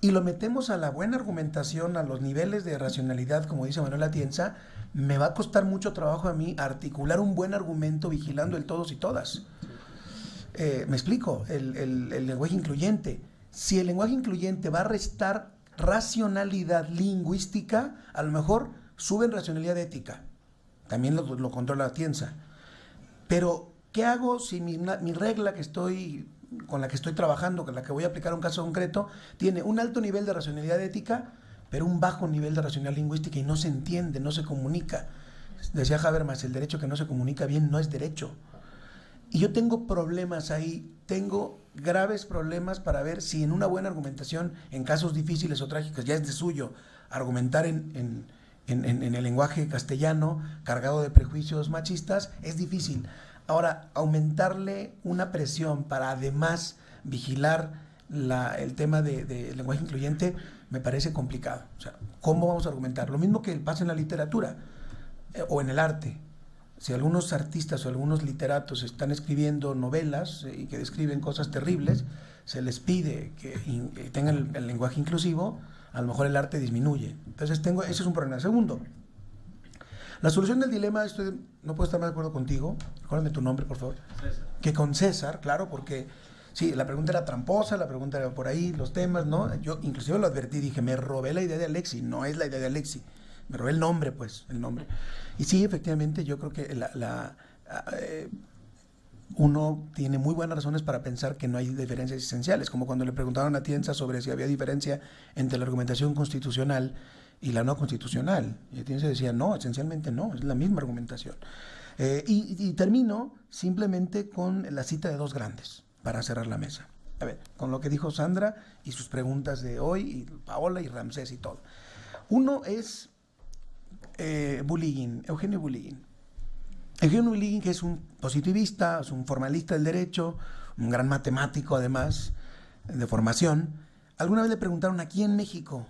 y lo metemos a la buena argumentación, a los niveles de racionalidad, como dice Manuel Atienza, me va a costar mucho trabajo a mí articular un buen argumento vigilando el todos y todas. Me explico, el lenguaje incluyente. Si el lenguaje incluyente va a restar racionalidad lingüística, a lo mejor sube en racionalidad ética. También lo controla Atienza. Pero, ¿qué hago si mi regla con la que estoy trabajando, con la que voy a aplicar un caso concreto, tiene un alto nivel de racionalidad ética, pero un bajo nivel de racionalidad lingüística, y no se entiende, no se comunica? Decía Habermas, el derecho que no se comunica bien no es derecho. Y yo tengo problemas ahí, tengo graves problemas para ver si en una buena argumentación, en casos difíciles o trágicos, ya es de suyo argumentar en el lenguaje castellano cargado de prejuicios machistas, es difícil. Ahora, aumentarle una presión para además vigilar el tema de lenguaje incluyente me parece complicado. O sea, ¿cómo vamos a argumentar? Lo mismo que pasa en la literatura o en el arte. Si algunos artistas o algunos literatos están escribiendo novelas y que describen cosas terribles, se les pide que tengan el lenguaje inclusivo, a lo mejor el arte disminuye. Entonces, ese es un problema. Segundo, la solución del dilema, no puedo estar más de acuerdo contigo, recuérdame tu nombre, por favor. César. Que con César, claro, porque sí, la pregunta era tramposa, la pregunta era por ahí, los temas, ¿no? Yo inclusive lo advertí, dije, me robé la idea de Alexi, no es la idea de Alexi, me robé el nombre, pues, el nombre. Y sí, efectivamente, yo creo que uno tiene muy buenas razones para pensar que no hay diferencias esenciales, como cuando le preguntaron a Atienza sobre si había diferencia entre la argumentación constitucional y la no constitucional. Y Atienza decía, no, esencialmente no, es la misma argumentación. Y termino simplemente con la cita de dos grandes, para cerrar la mesa. A ver, con lo que dijo Sandra y sus preguntas de hoy, y Paola y Ramsés y todo. Uno es Eugenio Buligin. Eugenio Buligin, que es un positivista, es un formalista del derecho, un gran matemático además, de formación. Alguna vez le preguntaron aquí en México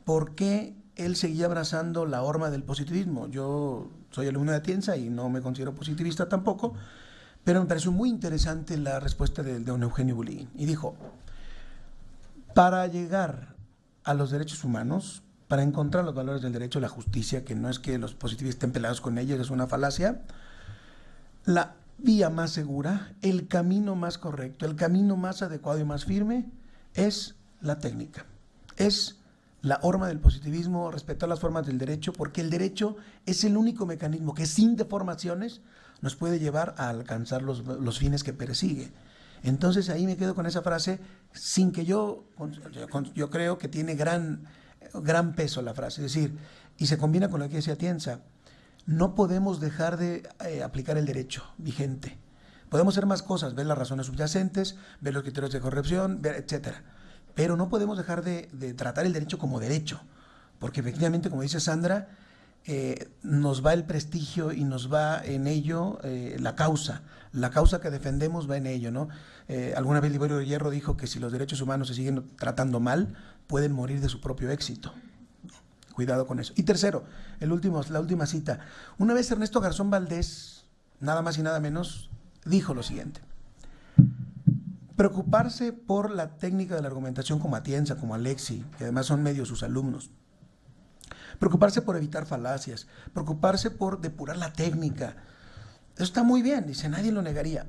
por qué él seguía abrazando la horma del positivismo. Yo soy alumno de Atienza y no me considero positivista tampoco, pero me pareció muy interesante la respuesta de don Eugenio Buligin. Y dijo, para llegar a los derechos humanos, para encontrar los valores del derecho, la justicia, que no es que los positivistas estén peleados con ellos, es una falacia, la vía más segura, el camino más correcto, el camino más adecuado y más firme es la técnica, es la horma del positivismo, respetar las formas del derecho, porque el derecho es el único mecanismo que sin deformaciones nos puede llevar a alcanzar los fines que persigue. Entonces ahí me quedo con esa frase, sin que yo creo que tiene gran peso la frase, es decir, y se combina con lo que decía Atienza, no podemos dejar de aplicar el derecho vigente. Podemos hacer más cosas, ver las razones subyacentes, ver los criterios de corrección, etcétera. Pero no podemos dejar de tratar el derecho como derecho, porque efectivamente, como dice Sandra, nos va el prestigio y nos va en ello la causa que defendemos va en ello, ¿no? Alguna vez Liborio de Hierro dijo que si los derechos humanos se siguen tratando mal, pueden morir de su propio éxito. Cuidado con eso. Y tercero, la última cita. Una vez Ernesto Garzón Valdés, nada más y nada menos, dijo lo siguiente: preocuparse por la técnica de la argumentación como Atienza, como Alexi, que además son medio sus alumnos, preocuparse por evitar falacias, preocuparse por depurar la técnica, eso está muy bien, dice, nadie lo negaría,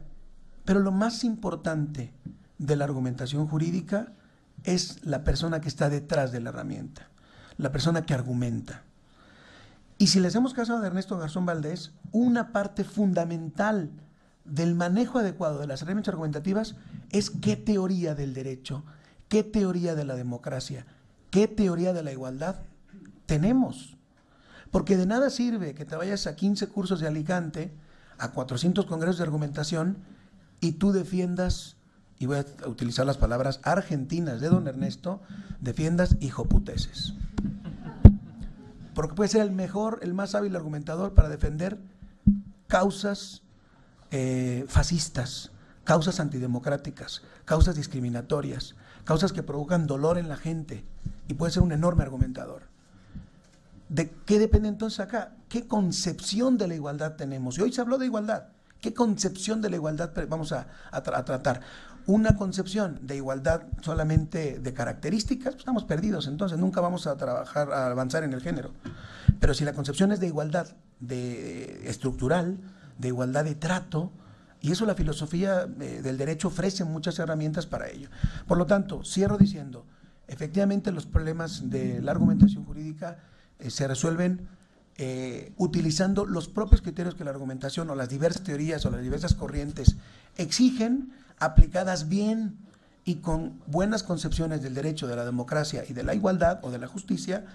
pero lo más importante de la argumentación jurídica es la persona que está detrás de la herramienta, la persona que argumenta. Y si le hacemos caso a Ernesto Garzón Valdés, una parte fundamental del manejo adecuado de las herramientas argumentativas es qué teoría del derecho, qué teoría de la democracia, qué teoría de la igualdad tenemos. Porque de nada sirve que te vayas a 15 cursos de Alicante, a 400 congresos de argumentación y tú defiendas, y voy a utilizar las palabras argentinas de don Ernesto, defiendas hijoputeses. Porque puede ser el mejor, el más hábil argumentador para defender causas fascistas, causas antidemocráticas, causas discriminatorias, causas que provocan dolor en la gente, y puede ser un enorme argumentador. ¿De qué depende entonces acá? ¿Qué concepción de la igualdad tenemos? Y hoy se habló de igualdad. ¿Qué concepción de la igualdad vamos a tratar? Una concepción de igualdad solamente de características, pues estamos perdidos, entonces nunca vamos a trabajar, a avanzar en el género. Pero si la concepción es de igualdad estructural, de igualdad de trato, y eso la filosofía del derecho ofrece muchas herramientas para ello. Por lo tanto, cierro diciendo, efectivamente los problemas de la argumentación jurídica se resuelven utilizando los propios criterios que la argumentación o las diversas teorías o las diversas corrientes exigen, aplicadas bien y con buenas concepciones del derecho, de la democracia y de la igualdad o de la justicia,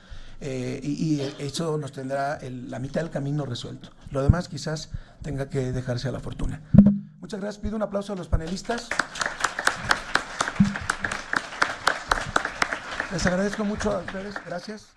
y eso nos tendrá la mitad del camino resuelto. Lo demás quizás tenga que dejarse a la fortuna. Muchas gracias. Pido un aplauso a los panelistas. Les agradezco mucho a ustedes. Gracias.